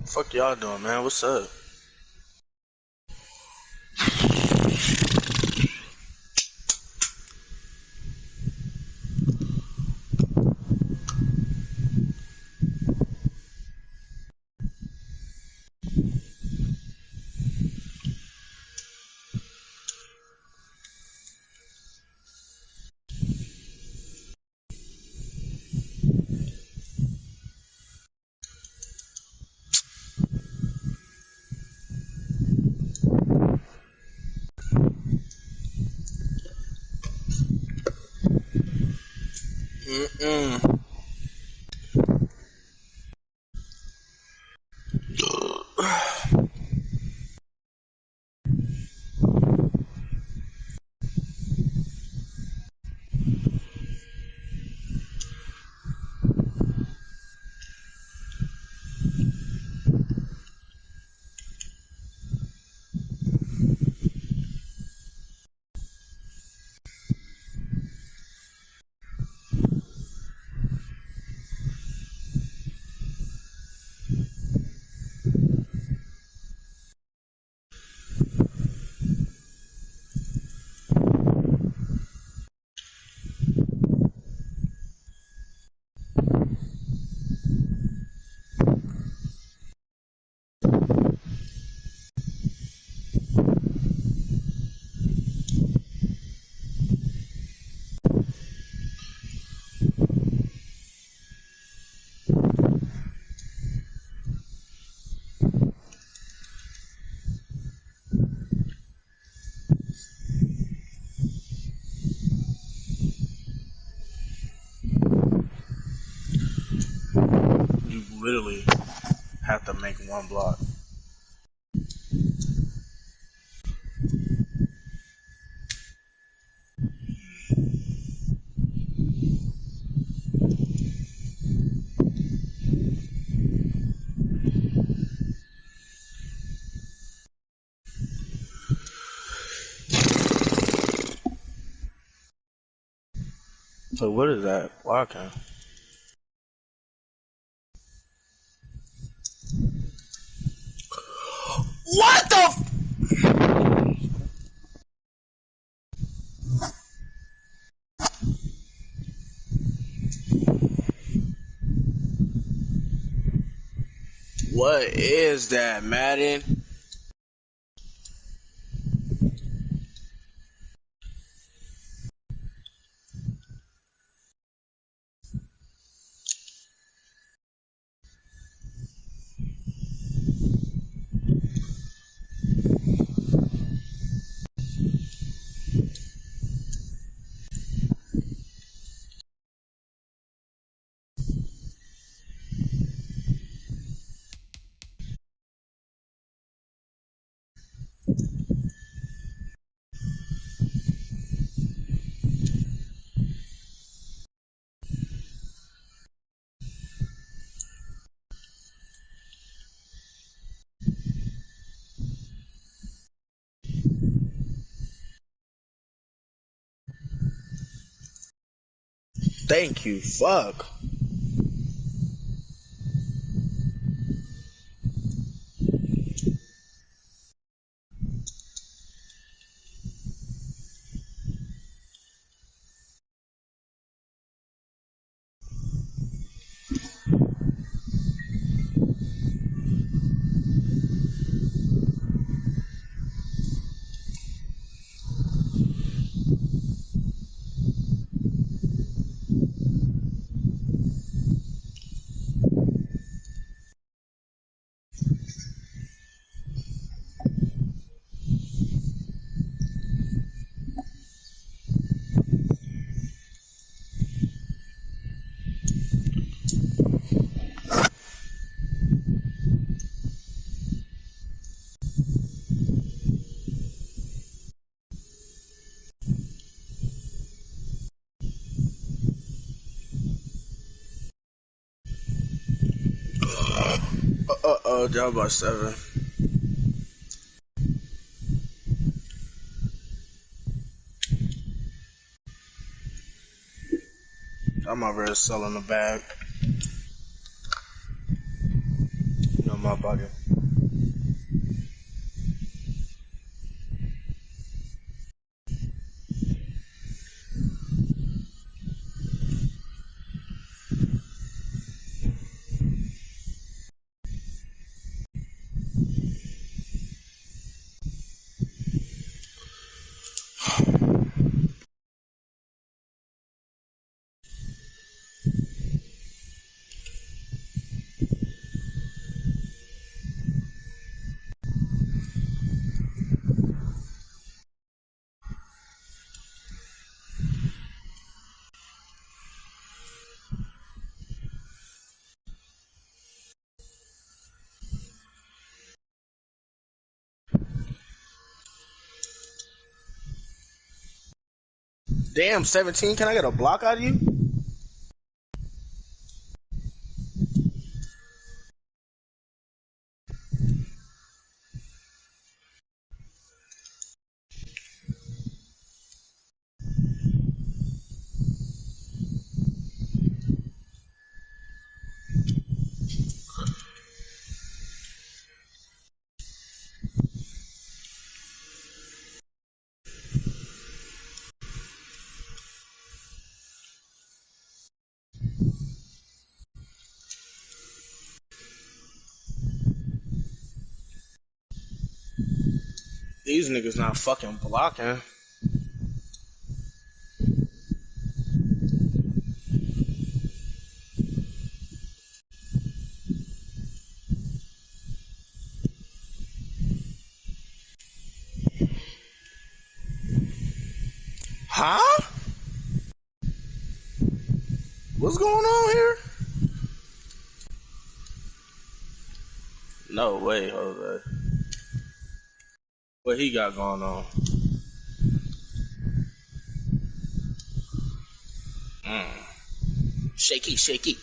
Fuck y'all doing, man? What's up? You literally have to make one block. So what is that blocking? What the f— What is that, Madden? Thank you, fuck. Down by 7. I'm over here selling the bag. No, my pocket. Damn, 17. Can I get a block out of you? These niggas not fucking blocking. Huh? What's going on here? No way, Jose. What he got going on? Shaky, shaky.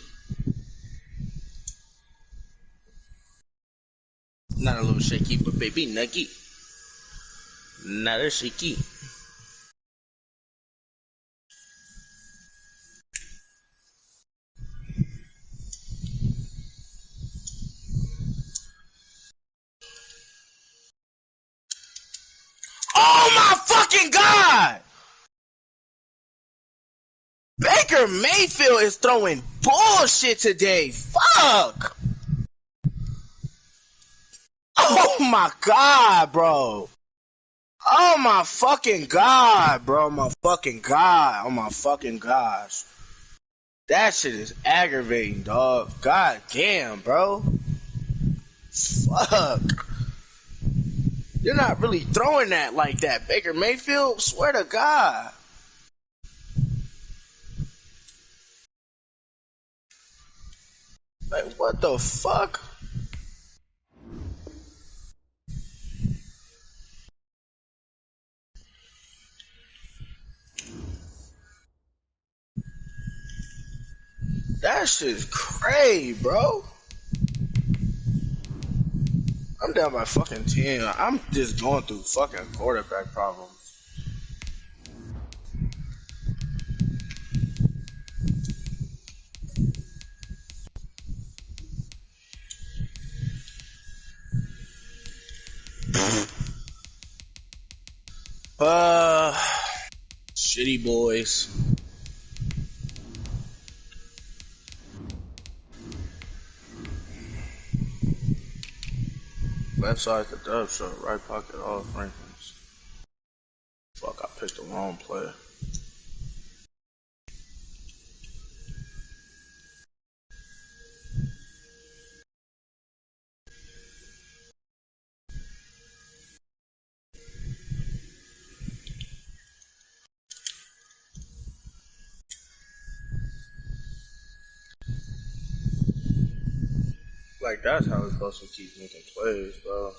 Not a little shaky, but baby nuggy. Not a shaky. Oh my fucking God! Baker Mayfield is throwing bullshit today. Fuck! Oh my God, bro. Oh my fucking God, bro. My fucking God. Oh my fucking gosh. That shit is aggravating, dog. God damn, bro. Fuck. You're not really throwing that like that, Baker Mayfield. Swear to God. Like, what the fuck? That shit's crazy, bro. I'm down by fucking 10. I'm just going through fucking quarterback problems. Shitty boys. Left side the dub shot, right pocket off Franklin's. Fuck, I picked the wrong player. Like, that's how we're supposed to keep making plays, bro.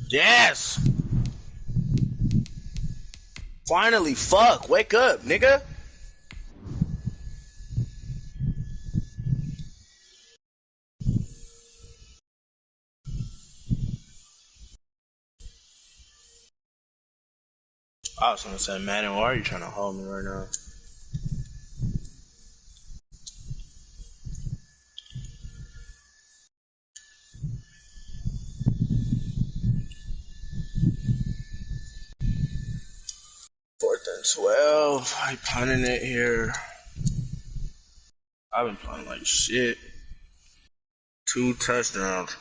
Yes! Finally, fuck, wake up, nigga. I was gonna say, Madden, why are you trying to hold me right now? Fourth and 12. I punting it here. I've been playing like shit. 2 touchdowns.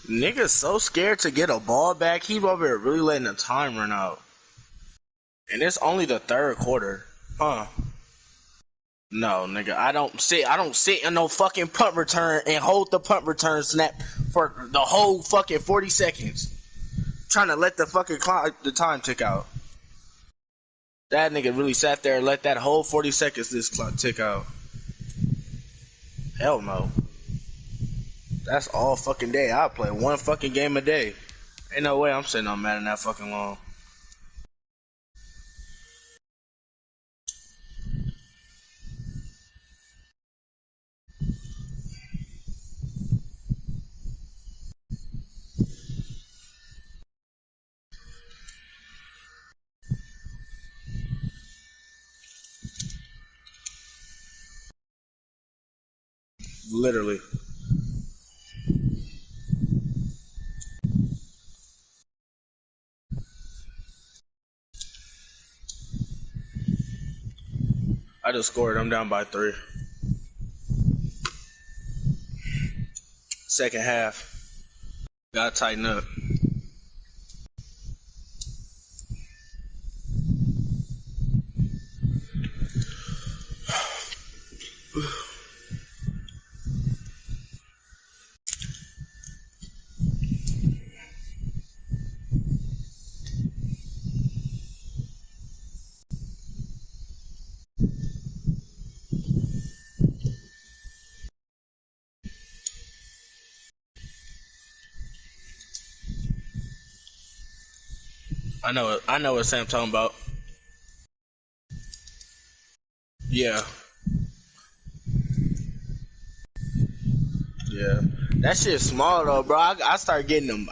Nigga's so scared to get a ball back. He's over here really letting the time run out. And it's only the third quarter. Huh. No, nigga, I don't sit in no fucking punt return and hold the punt return snap for the whole fucking 40 seconds. Trying to let the fucking clock, the time tick out. That nigga really sat there and let that whole 40 seconds this clock tick out. Hell no. That's all fucking day. I play one fucking game a day. Ain't no way I'm sitting on Madden that fucking long. Literally. I just scored. I'm down by 3. Second half. Gotta tighten up. I know what Sam talking about. Yeah. Yeah. That shit's small though, bro. I start getting them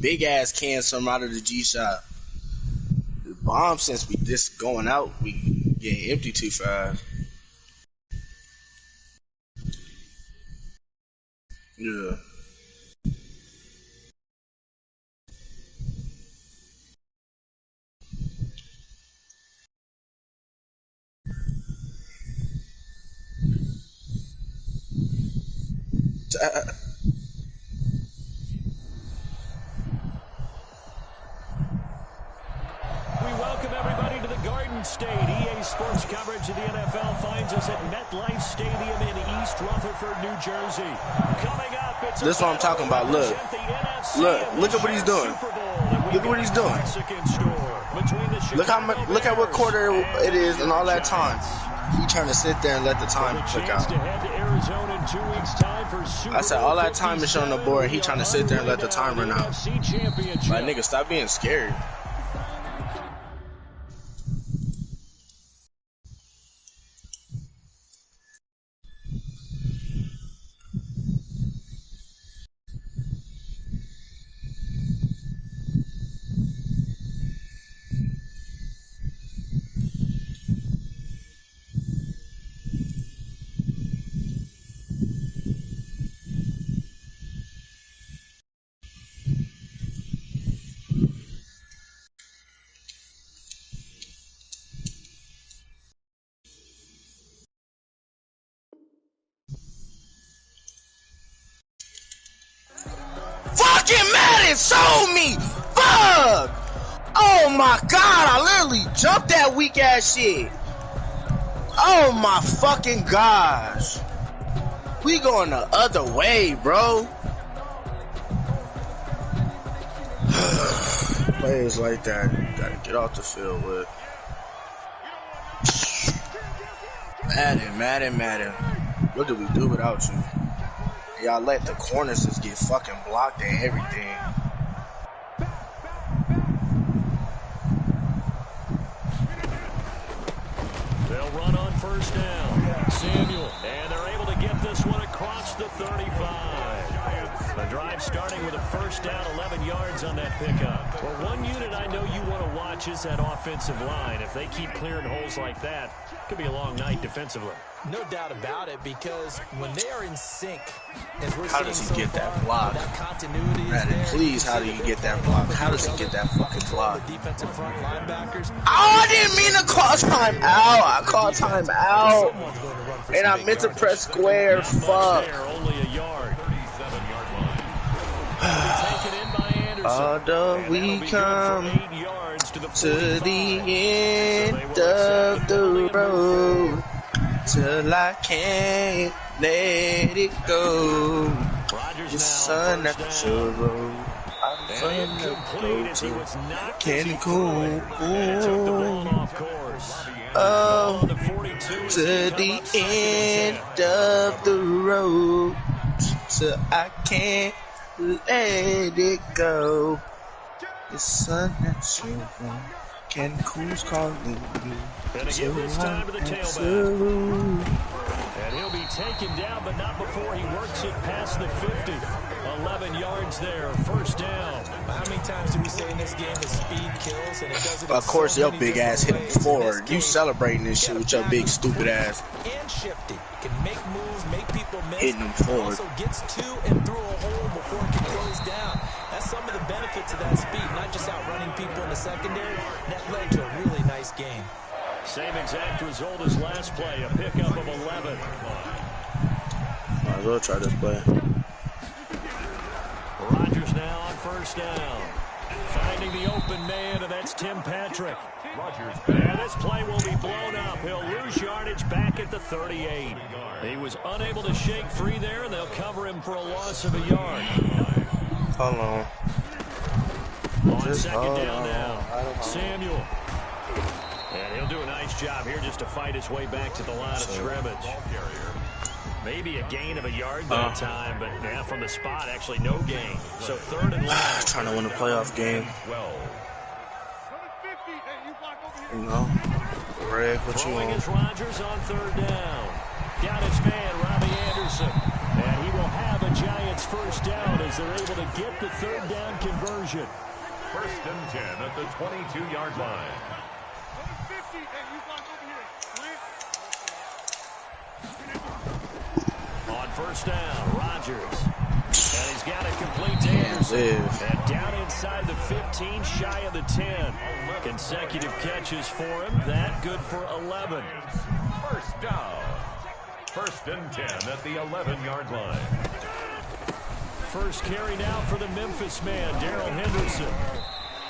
big ass cans from out of the G shop. The bomb since we just going out, we getting empty too fast. Yeah. We welcome everybody to the Garden State. EA Sports coverage of the NFL finds us at MetLife Stadium in East Rutherford, New Jersey. Coming up, it's this is what I'm talking about. Look at what he's doing. Look at what he's doing. Look at what quarter it is and all that time. He trying to sit there and let the time click out. I said all that time is showing the board. He trying to sit there and let the time run out. Like, nigga, stop being scared. Fucking Madden sold me! Fuck! Oh my god, I literally jumped that weak ass shit. Oh my fucking gosh. We going the other way, bro. Players like that, you gotta get off the field with. Madden. What do we do without you? Y'all let the corners just get fucking blocked and everything. They'll run on first down. Samuel. And they're able to get this one across the 35. The drive starting with a first down, 11 yards on that pickup. Well, one unit I know you want to watch is that offensive line. If they keep clearing holes like that, it could be a long night defensively. No doubt about it, because when they are in sync, as we're how does he get that block? That continuity is Madden, there. please, how do you get that block? How does he get that fucking block? The defensive front linebackers. Oh, I didn't mean to call time out. I called time out. And I meant to press square. Fuck. Only a yard. 37-yard line. Although we come. 8 yards to to the end of the road, till I can't let it go. The sun at the road. I'm going to go to Cancun. Oh, to the end of the road, so I can't let it go. The sun at your road. Cancun's calling you. So and he'll be taken down, but not before he works it past the 50. 11 yards there, first down. How many times do we say in this game that speed kills, and it doesn't? Of course, your big ass hit him forward. You celebrating this shit with your big stupid ass. And shifty. Can make moves, make people miss. Hitting him forward. Also gets to and through a hole before it can close down. That's some of the benefits of that speed, not just outrunning people in the secondary. That led to a really nice game. Same exact result as last play, a pickup of 11. Might as well try this play. Rodgers now on first down. Finding the open man, and that's Tim Patrick. And this play will be blown up. He'll lose yardage back at the 38. He was unable to shake free there, and they'll cover him for a loss of a yard. Hold on. On second down now, Samuel. And he'll do a nice job here just to fight his way back to the line of scrimmage. Maybe a gain of a yard that time, but now from the spot, actually no gain. So third and long. Trying to win a playoff game. You know, Greg, what you Throwing want? is Rodgers on third down. Got his man, Robbie Anderson. And he will have a Giants first down as they're able to get the third down conversion. First and 10 at the 22-yard line. On first down, Rodgers. And he's got it complete to Anderson. And down inside the 15, shy of the 10. Consecutive catches for him. That good for 11. First down. First and 10 at the 11-yard line. First carry now for the Memphis man, Darrell Henderson.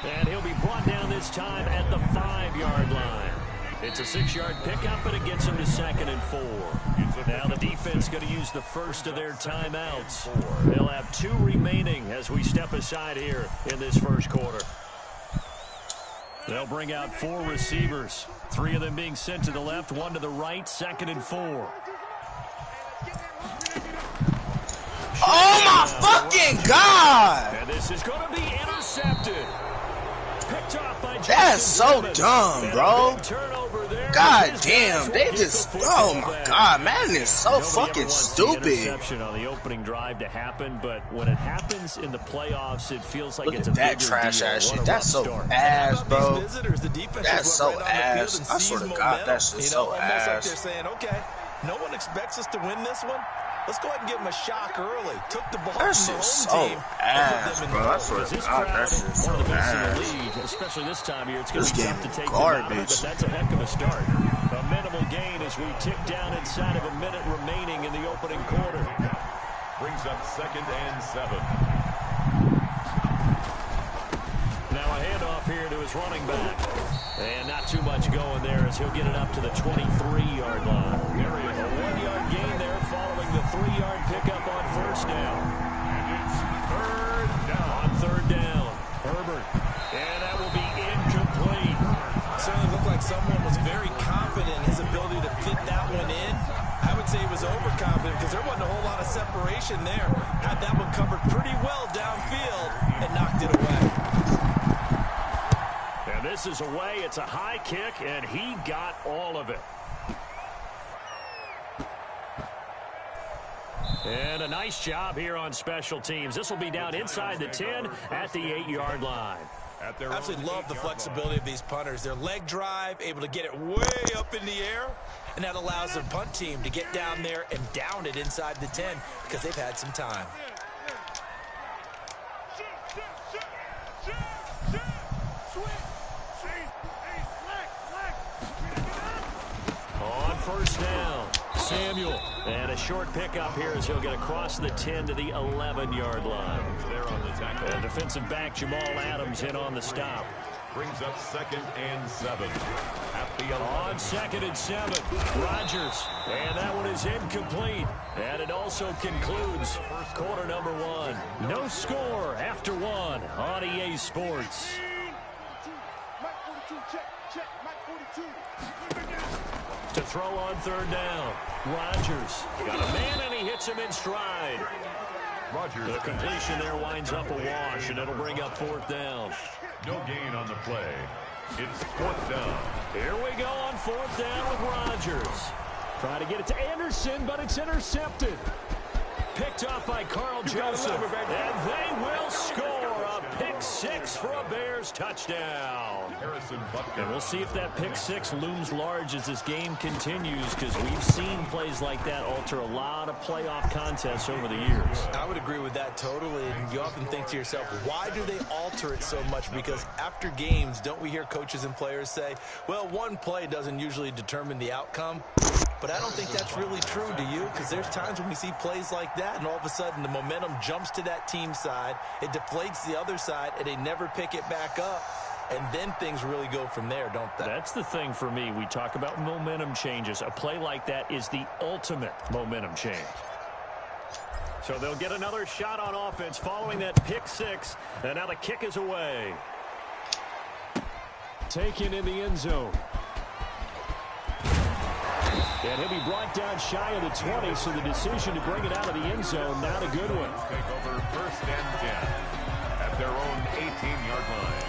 And he'll be brought down this time at the 5-yard line. It's a 6-yard pickup, but it gets him to 2nd and 4. Now the defense going to use the first of their timeouts. They'll have 2 remaining as we step aside here in this first quarter. They'll bring out 4 receivers. 3 of them being sent to the left, 1 to the right, 2nd and 4. Oh my fucking God! And this is going to be intercepted. Picked off by That's so dumb, bro. God damn, they just, oh my God, Madden is so fucking stupid. Interception on the opening drive to happen, but when it happens in the playoffs, it feels like it's a that bigger trash deal. ass What shit. a That's rough so start. ass, bro. The That's so ass. I swear to God, that's just so almost like they're ass. saying, okay, no one expects us to win this one. Let's go ahead and give them a shock early. Took the ball That from the shit's home so team. ass, bro. I swear to This God, crowd, that shit's so one of the best in ass. the league, especially this time of year. It's going This to be game tough to take is them out of it, garbage. but that's a heck of a start. A minimal gain as we tick down inside of a minute remaining in the opening quarter. Brings up 2nd and 7. Now a handoff here to his running back. And not too much going there as he'll get it up to the 23-yard line. A 1-yard gain there following the 3-yard pickup on first down. Third down. On third down, Herbert. And that will be incomplete. Certainly looked like someone was very confident in his ability to fit that one in. I would say he was overconfident because there wasn't a whole lot of separation there. Had that one covered pretty well downfield and knocked it away. And this is away. It's a high kick, and he got all of it. And a nice job here on special teams. This will be down inside the 10 at the 8-yard line. I absolutely love the flexibility of these punters. Their leg drive, able to get it way up in the air, and that allows their punt team to get down there and down it inside the 10 because they've had some time. On first down, Samuel. And a short pickup here as he'll get across the 10 to the 11-yard line. And defensive back Jamal Adams in on the stop. Brings up 2nd and 7. At the 11. On 2nd and 7, Rodgers. And that one is incomplete. And it also concludes quarter number 1. No score after 1 on EA Sports. To throw on 3rd down. Rodgers got a man, and he hits him in stride. Rodgers. The completion there winds up a wash, and it'll bring up 4th down. No gain on the play. It's 4th down. Here we go on 4th down with Rodgers. Trying to get it to Anderson, but it's intercepted. Picked off by Carl Joseph, and they will score a pick 6 for a Bears touchdown. Harrison Butker. And we'll see if that pick 6 looms large as this game continues, because we've seen plays like that alter a lot of playoff contests over the years. I would agree with that totally, and you often think to yourself, why do they alter it so much? Because after games, don't we hear coaches and players say, well, one play doesn't usually determine the outcome? But I don't think that's really true, do you? Because there's times when we see plays like that, and all of a sudden the momentum jumps to that team side, it deflates the other side, and they never pick it back up. And then things really go from there, don't they? That's the thing for me. We talk about momentum changes. A play like that is the ultimate momentum change. So they'll get another shot on offense following that pick 6, and now the kick is away. Taken in the end zone. And he'll be brought down shy of the 20, so the decision to bring it out of the end zone, not a good one. Take over 1st and 10 at their own 18-yard line.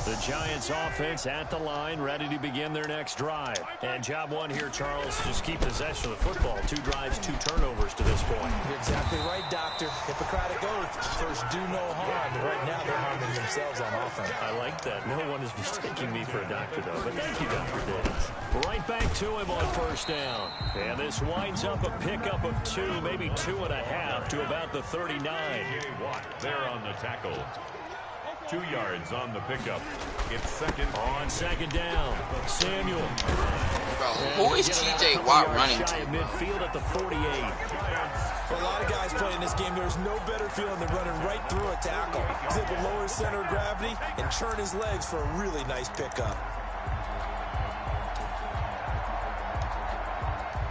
The Giants offense at the line, ready to begin their next drive. And job 1 here, Charles, just keep possession of the football. 2 drives, 2 turnovers to this point. You're exactly right, Doctor. Hippocratic oath. First, do no harm. Right now, they're harming themselves on offense. I like that. No one is mistaking me for a doctor, though. But thank you, Dr. Davis. Right back to him on 1st down. And this winds up a pickup of 2, maybe 2.5 to about the 39. J. Watt there on the tackle. 2 yards on the pickup. It's 2nd. On 2nd down, Samuel. Bro, who is T.J. Watt running to? Midfield at the 48. For a lot of guys playing this game, there's no better feeling than running right through a tackle. He's able to lower his center of gravity and churn his legs for a really nice pickup.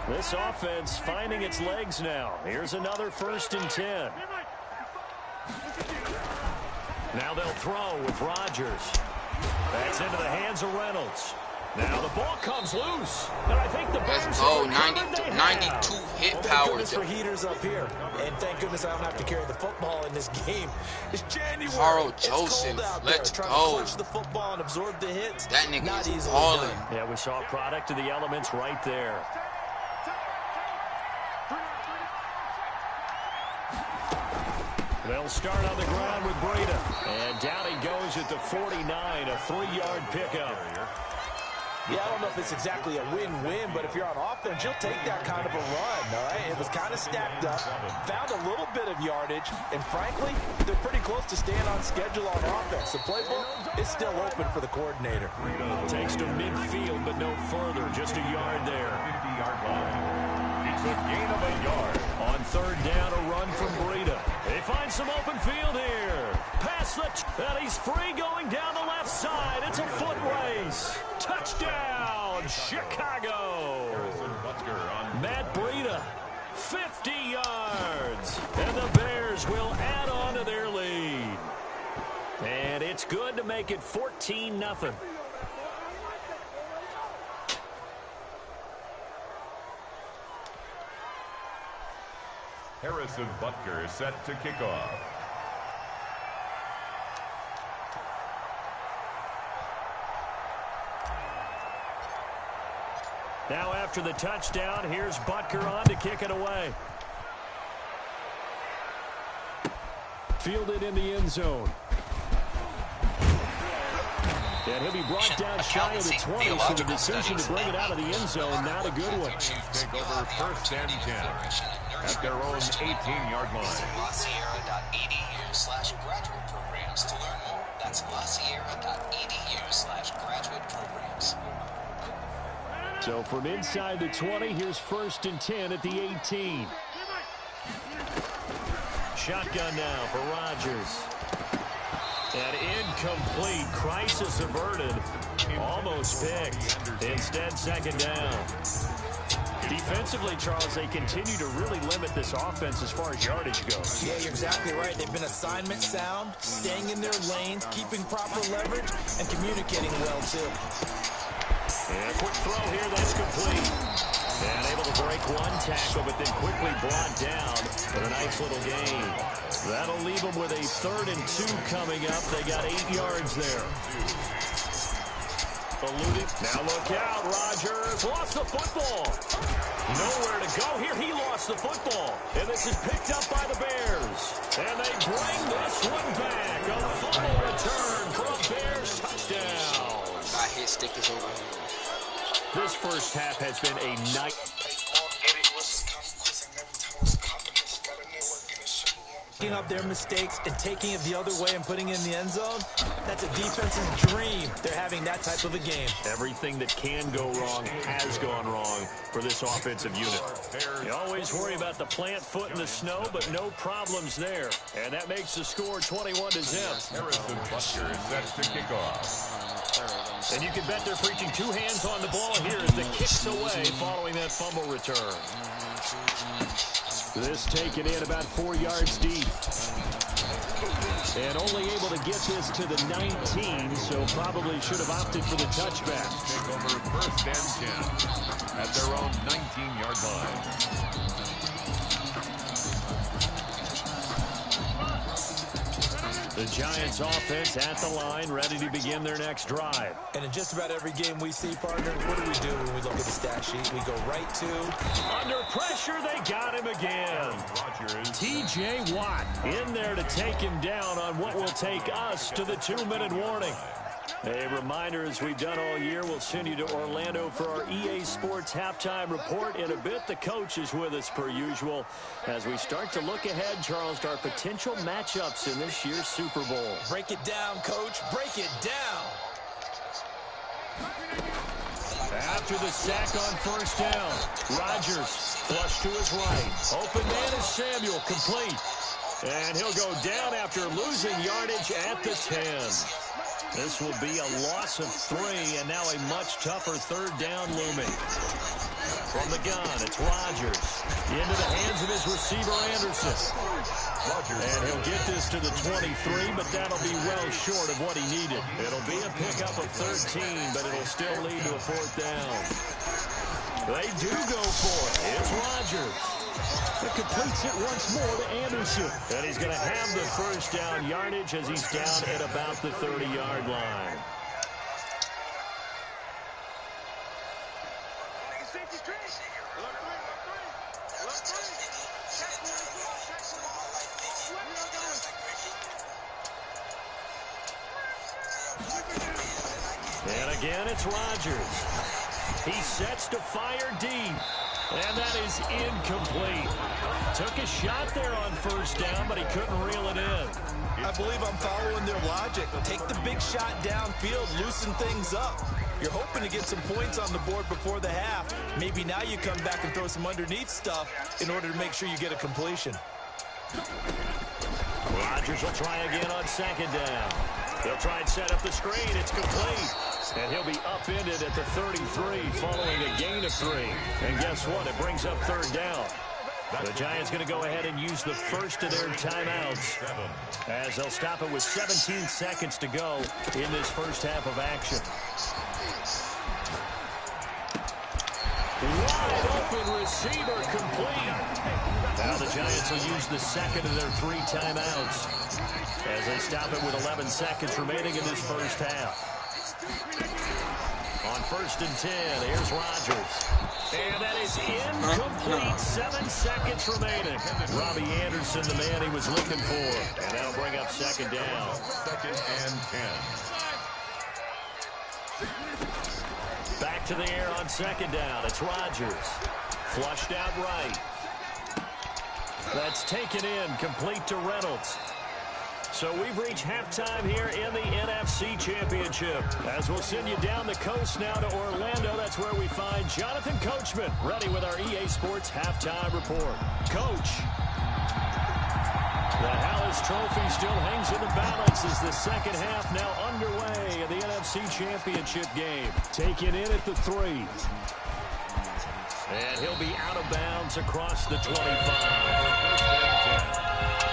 This offense finding its legs now. Here's another 1st and 10. Now they'll throw with Rodgers. That's into the hands of Reynolds. Now the ball comes loose. And I think the Bears have 92 hit powers. For heaters up here. And thank goodness I don't have to carry the football in this game. It's January. Carl Joseph, let's go. Trying to punch the football and absorb the hits. That nigga not is easily balling. done. Yeah, we saw a product of the elements right there. They'll start on the ground with Breida. And down he goes at the 49, a 3-yard pickup. Yeah, I don't know if it's exactly a win-win, but if you're on offense, you'll take that kind of a run, all right? It was kind of stacked up, found a little bit of yardage, and frankly, they're pretty close to staying on schedule on offense. The playbook is still open for the coordinator. Takes to midfield, but no further, just a yard there. 50-yard line. It's a gain of a yard. On 3rd down, a run from Breida. They find some open field here. Pass and he's free going down the left side. It's a foot race. Touchdown, Chicago. Matt Breida, 50 yards. And the Bears will add on to their lead. And it's good to make it 14-0. Harrison Butker set to kick off. Now after the touchdown, here's Butker on to kick it away. Fielded in the end zone. And he'll be brought down shy of the 20, so the decision to bring it out of the end zone, not a good one. Take over 1st and 10 at their own 18-yard line. LaSierra.edu/graduate programs to learn more. That's LaSierra.edu/graduate programs. So from inside the 20, here's 1st and 10 at the 18. Shotgun now for Rodgers. An incomplete, crisis averted, almost picked. Instead, second down. Defensively, Charles, they continue to really limit this offense as far as yardage goes. Yeah, you're exactly right. They've been assignment sound, staying in their lanes, keeping proper leverage, and communicating well, too. And a quick throw here, that's complete. And able to break one tackle, but then quickly brought down for a nice little gain. That'll leave them with a 3rd and 2 coming up. They got 8 yards there. Eluding. Now look out, Rodgers lost the football. Nowhere to go here. He lost the football. And this is picked up by the Bears. And they bring this one back. A fumble return for a Bears touchdown. My hit stick is over here. This first half has been a night. Picking up their mistakes and taking it the other way and putting it in the end zone, that's a defense's dream. They're having that type of a game. Everything that can go wrong has gone wrong for this offensive unit. You always worry about the plant foot in the snow, but no problems there. And that makes the score 21-0. Harrison Butker sets the kickoff. And you can bet they're preaching 2 hands on the ball here as the kick's away following that fumble return. This taken in about 4 yards deep. And only able to get this to the 19, so probably should have opted for the touchback. Take over 1st and 10 at their own 19-yard line. The Giants offense at the line, ready to begin their next drive. And in just about every game we see, partner, what do we do when we look at the stat sheet? We go right to... Under pressure, they got him again. T.J. Watt in there to take him down on what will take us to the 2-minute warning. A reminder, as we've done all year, we'll send you to Orlando for our EA Sports halftime report. In a bit, the coach is with us per usual as we start to look ahead, Charles, to our potential matchups in this year's Super Bowl. Break it down, Coach. Break it down. After the sack on 1st down, Rodgers flush to his right. Open man is Samuel, complete. And he'll go down after losing yardage at the 10. This will be a loss of 3, and now a much tougher 3rd down looming. From the gun, it's Rodgers. Into the hands of his receiver, Anderson. And he'll get this to the 23, but that'll be well short of what he needed. It'll be a pickup of 13, but it'll still lead to a 4th down. They do go for it. It's Rodgers. That completes it once more to Anderson. And he's going to have the 1st down yardage as he's down at about the 30-yard line. And again, it's Rodgers. He sets to fire deep. And that is incomplete. Took a shot there on 1st down, but he couldn't reel it in. I believe I'm following their logic. Take the big shot downfield, loosen things up. You're hoping to get some points on the board before the half. Maybe now you come back and throw some underneath stuff in order to make sure you get a completion. Rodgers will try again on 2nd down. He'll try and set up the screen. It's complete. And he'll be upended at the 33 following a gain of 3. And guess what? It brings up 3rd down. The Giants going to go ahead and use the first of their timeouts as they'll stop it with 17 seconds to go in this first half of action. Wide open receiver complete. Now the Giants will use the second of their 3 timeouts as they stop it with 11 seconds remaining in this first half. On 1st and 10, here's Rodgers. And that is incomplete. 7 seconds remaining. Robbie Anderson, the man he was looking for. And that'll bring up 2nd down. 2nd and 10. Back to the air on 2nd down. It's Rodgers. Flushed out right. That's taken in, complete to Reynolds. So we've reached halftime here in the NFC Championship. As we'll send you down the coast now to Orlando, that's where we find Jonathan Coachman, ready with our EA Sports halftime report. Coach. The Hallis Trophy still hangs in the balance as the second half now underway in the NFC Championship game. Taken in at the 3. And he'll be out of bounds across the 25.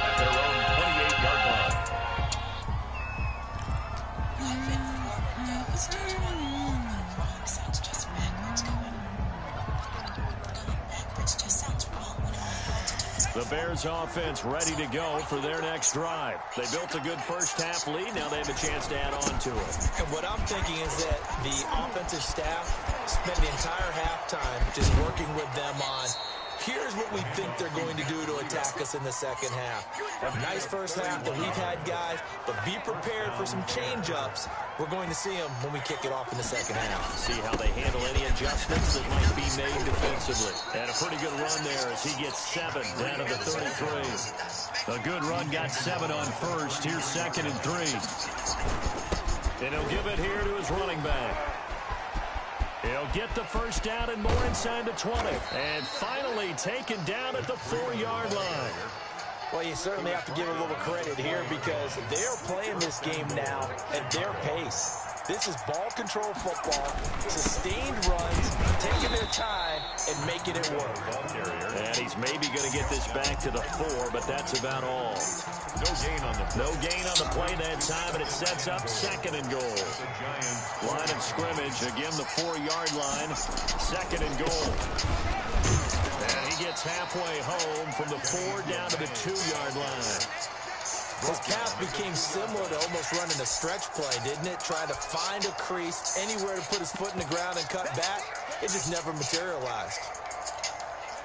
At their own 28-yard line. The Bears offense ready to go for their next drive. They built a good first-half lead. Now they have a chance to add on to it. And what I'm thinking is that the offensive staff spent the entire halftime just working with them on, here's what we think they're going to do to attack us in the second half. A nice first half that we've had, guys, but be prepared for some change-ups. We're going to see them when we kick it off in the second half. See how they handle any adjustments that might be made defensively. And a pretty good run there as he gets 7 down to the 33. A good run, got 7 on first. Here's 2nd and 3. And he'll give it here to his running back. He'll get the first down and more inside the 20. And finally taken down at the 4-yard line. Well, you certainly have to give a little credit here because they're playing this game now at their pace. This is ball control football, sustained runs, taking their time, and making it work. And he's maybe going to get this back to the 4, but that's about all. No gain on the play that time, and it sets up 2nd and goal. Line of scrimmage, again the 4-yard line, 2nd and goal. And he gets halfway home from the 4 down to the 2-yard line. His pass became similar to almost running a stretch play, didn't it? Trying to find a crease, anywhere to put his foot in the ground and cut back. It just never materialized.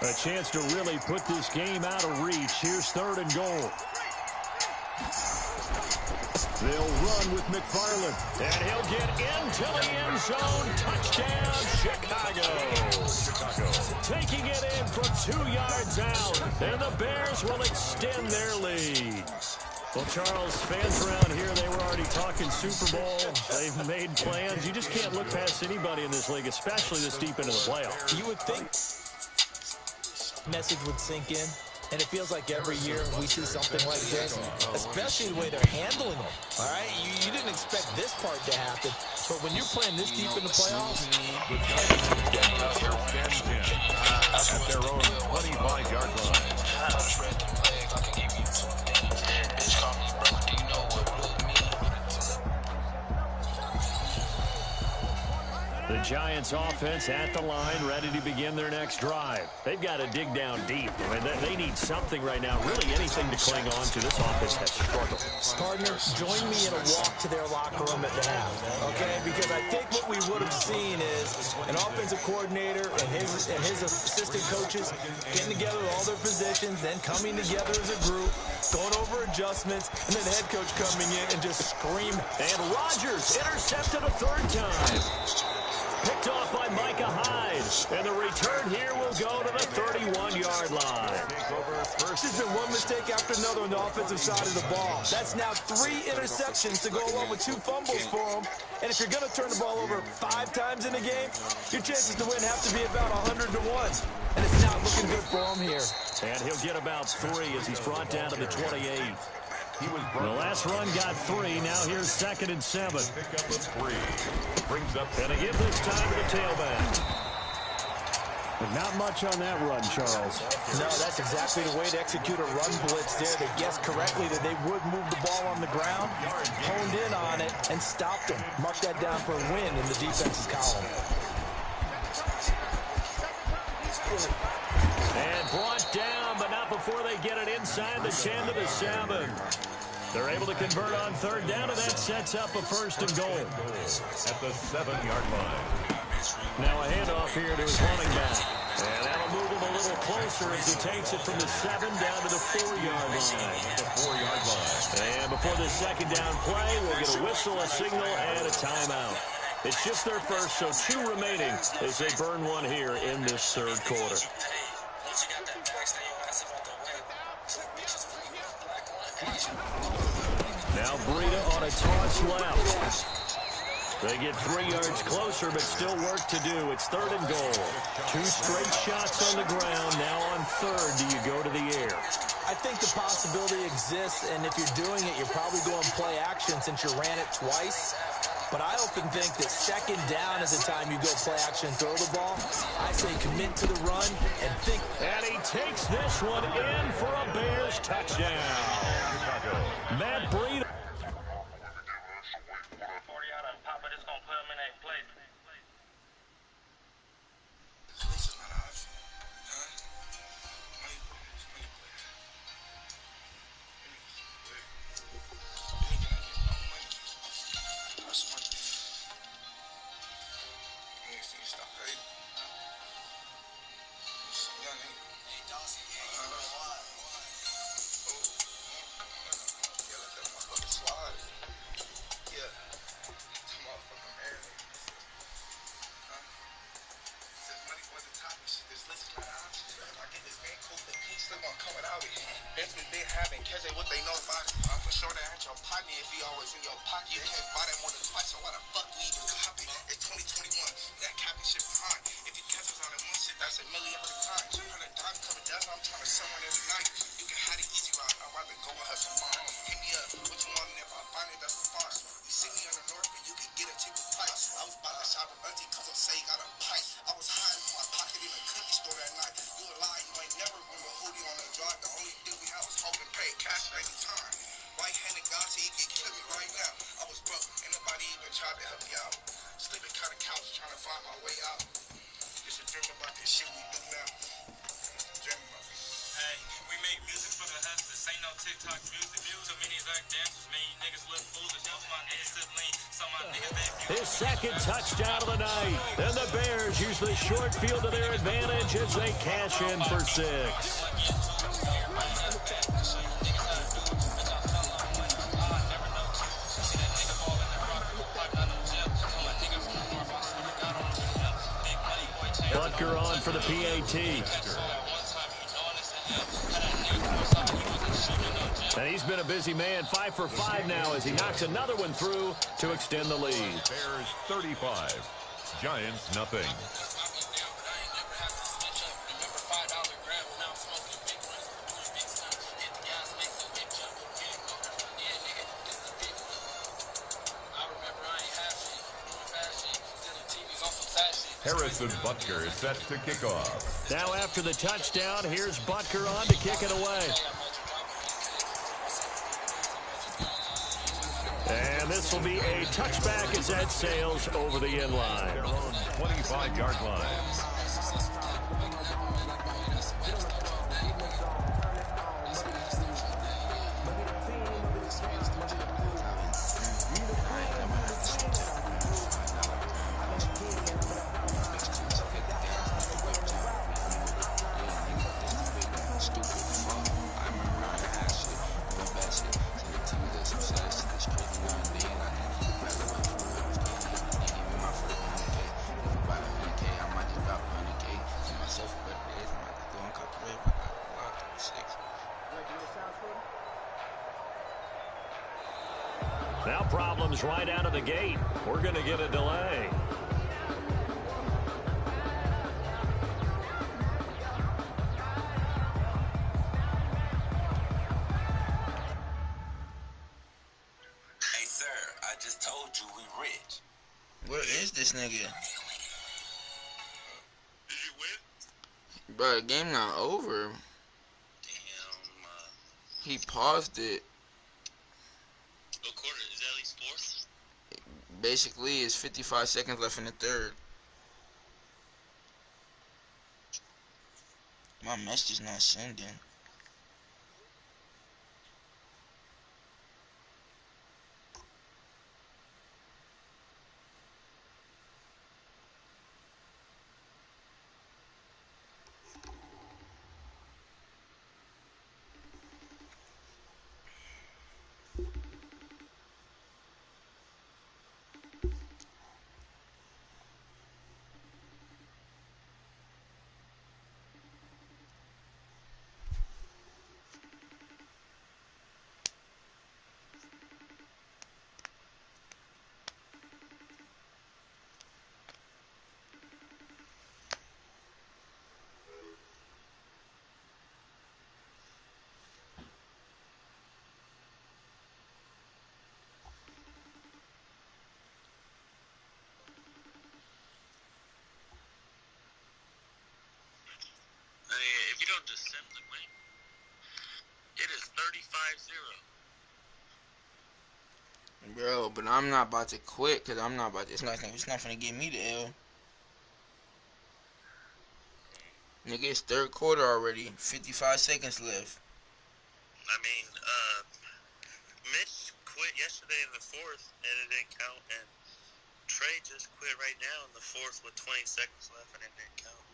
A chance to really put this game out of reach. Here's 3rd and goal. They'll run with McFarland. And he'll get into the end zone. Touchdown, Chicago. Taking it in from 2 yards out. And the Bears will extend their lead. Well, Charles, fans around here, they were already talking Super Bowl. They've made plans. You just can't look past anybody in this league, especially this deep into the playoffs. You would think message would sink in, and it feels like every year we see something like this, especially the way they're handling them. All right, you didn't expect this part to happen, but when you're playing this deep in the playoffs, at their own 25-yard line. The Giants offense at the line, ready to begin their next drive. They've got to dig down deep. I mean, they need something right now, really anything to cling on to. This offense has struggled. Partner, join me in a walk to their locker room at the half, okay? Because I think what we would have seen is an offensive coordinator and his assistant coaches getting together with all their positions, then coming together as a group, going over adjustments, and then the head coach coming in and just screaming. And Rodgers intercepted a 3rd time. Picked off by Micah Hyde. And the return here will go to the 31-yard line. There's been one mistake after another on the offensive side of the ball. That's now 3 interceptions to go along with 2 fumbles for him. And if you're going to turn the ball over 5 times in a game, your chances to win have to be about 100 to 1. And it's not looking good for him here. And he'll get about 3 as he's brought down to the 28. The last run got 3. Now here's 2nd and 7. And they give this time to the tailback. But not much on that run, Charles. No, that's exactly the way to execute a run blitz there. They guessed correctly that they would move the ball on the ground, honed in on it, and stopped them. Mark that down for a win in the defense's column. And brought down, but not before they get it inside the 10 to the 7. They're able to convert on 3rd down, and that sets up a 1st and goal. At the 7-yard line. Now a handoff here to his running back. And that'll move him a little closer as he takes it from the 7 down to the 4-yard line. The 4-yard line. And before the 2nd down play, we'll get a whistle, a signal, and a timeout. It's just their first, so 2 remaining as they burn one here in this 3rd quarter. Now Breida on a toss left. They get 3 yards closer, but still work to do. It's 3rd and goal. 2 straight shots on the ground. Now on 3rd, do you go to the air? I think the possibility exists, and if you're doing it, you're probably going play action since you ran it twice. But I often think that 2nd down is the time you go play action and throw the ball. I say commit to the run and think. And he takes this one in for a Bears touchdown. Matt Breida. His 2nd touchdown of the night. And the Bears use the short field to their advantage as they cash in for 6. Butker on for the PAT. And he's been a busy man, 5 for 5 now as he knocks another one through to extend the lead. Bears 35, Giants nothing. Harrison Butker is set to kick off. Now after the touchdown, here's Butker on to kick it away. And this will be a touchback as that sails over the end line. Their own 25-yard line. Now problems right out of the gate. We're going to get a delay. Hey, sir, I just told you we rich. Where is this nigga? Did you win? Bro, the game not over. Damn, He paused it. what quarter? Is that at least 4th? Basically, it's 55 seconds left in the 3rd. My message is not sending. if you don't just simply win, it is 35-0. Bro, but I'm not about to quit because I'm not about to. It's not gonna get me the L. Nigga, it's third quarter already. 55 seconds left. I mean, Mitch quit yesterday in the fourth, and it didn't count. And Trey just quit right now in the fourth with 20 seconds left, and it didn't count.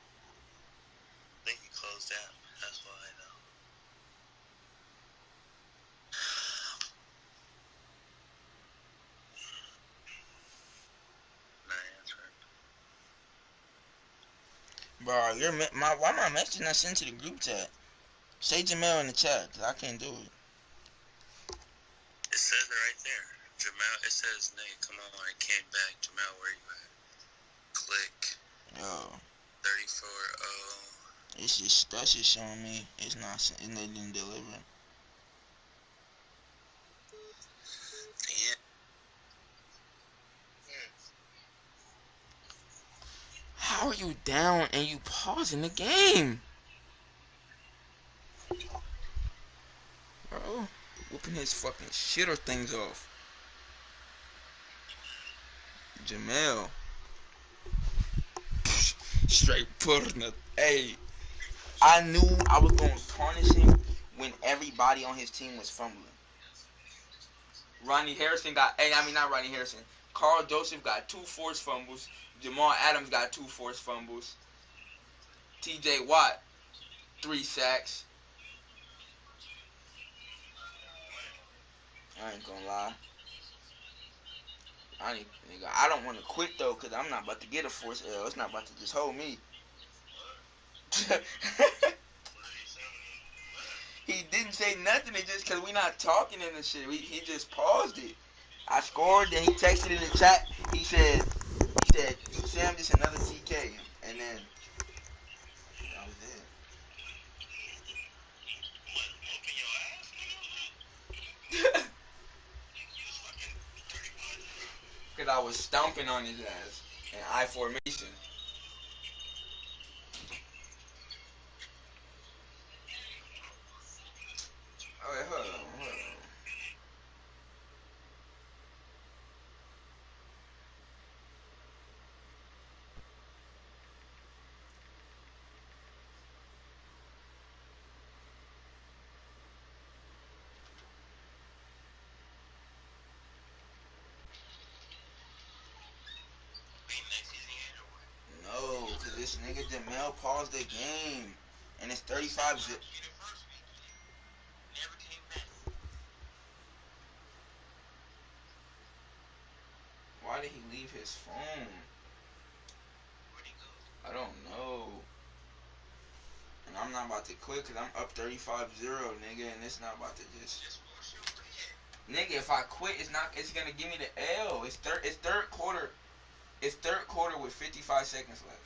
I think he closed out. That's what I know. Nah, that's right. Bro, why my message not sent to the group chat? Say Jamel in the chat, cause I can't do it. It says it right there. Jamal, it says, Nate, come on, I came back. Jamal, where you at? Click. Yo, 34-0. it's just that's just showing me it's not. They didn't deliver. Yeah. How are you down and you pausing the game? Bro, whooping his fucking shitter things off. Jamel. Straight putting it. Hey, I knew I was going to punish him when everybody on his team was fumbling. Ronnie Harrison got, not Ronnie Harrison. Carl Joseph got 2 forced fumbles. Jamal Adams got 2 forced fumbles. TJ Watt, 3 sacks. I ain't gonna lie. I don't want to quit though, cause I'm not about to get a forced L. It's not about to just hold me. He didn't say nothing. It's just cause we not talking in the shit. He just paused it. I scored. Then he texted in the chat. He said, Sam, just another TK, and then that was it. Cause I was stomping on his ass in I formation. Alright, hold on. No, cause this nigga Jamel paused the game, and it's 35 zip. Why did he leave his phone? I don't know. And I'm not about to quit because I'm up 35-0, nigga, and it's not about to just... Nigga, if I quit, it's gonna give me the L. It's third quarter. It's third quarter with 55 seconds left.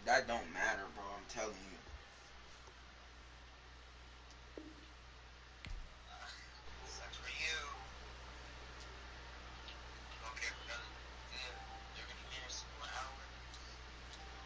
That don't matter, bro. I'm telling you.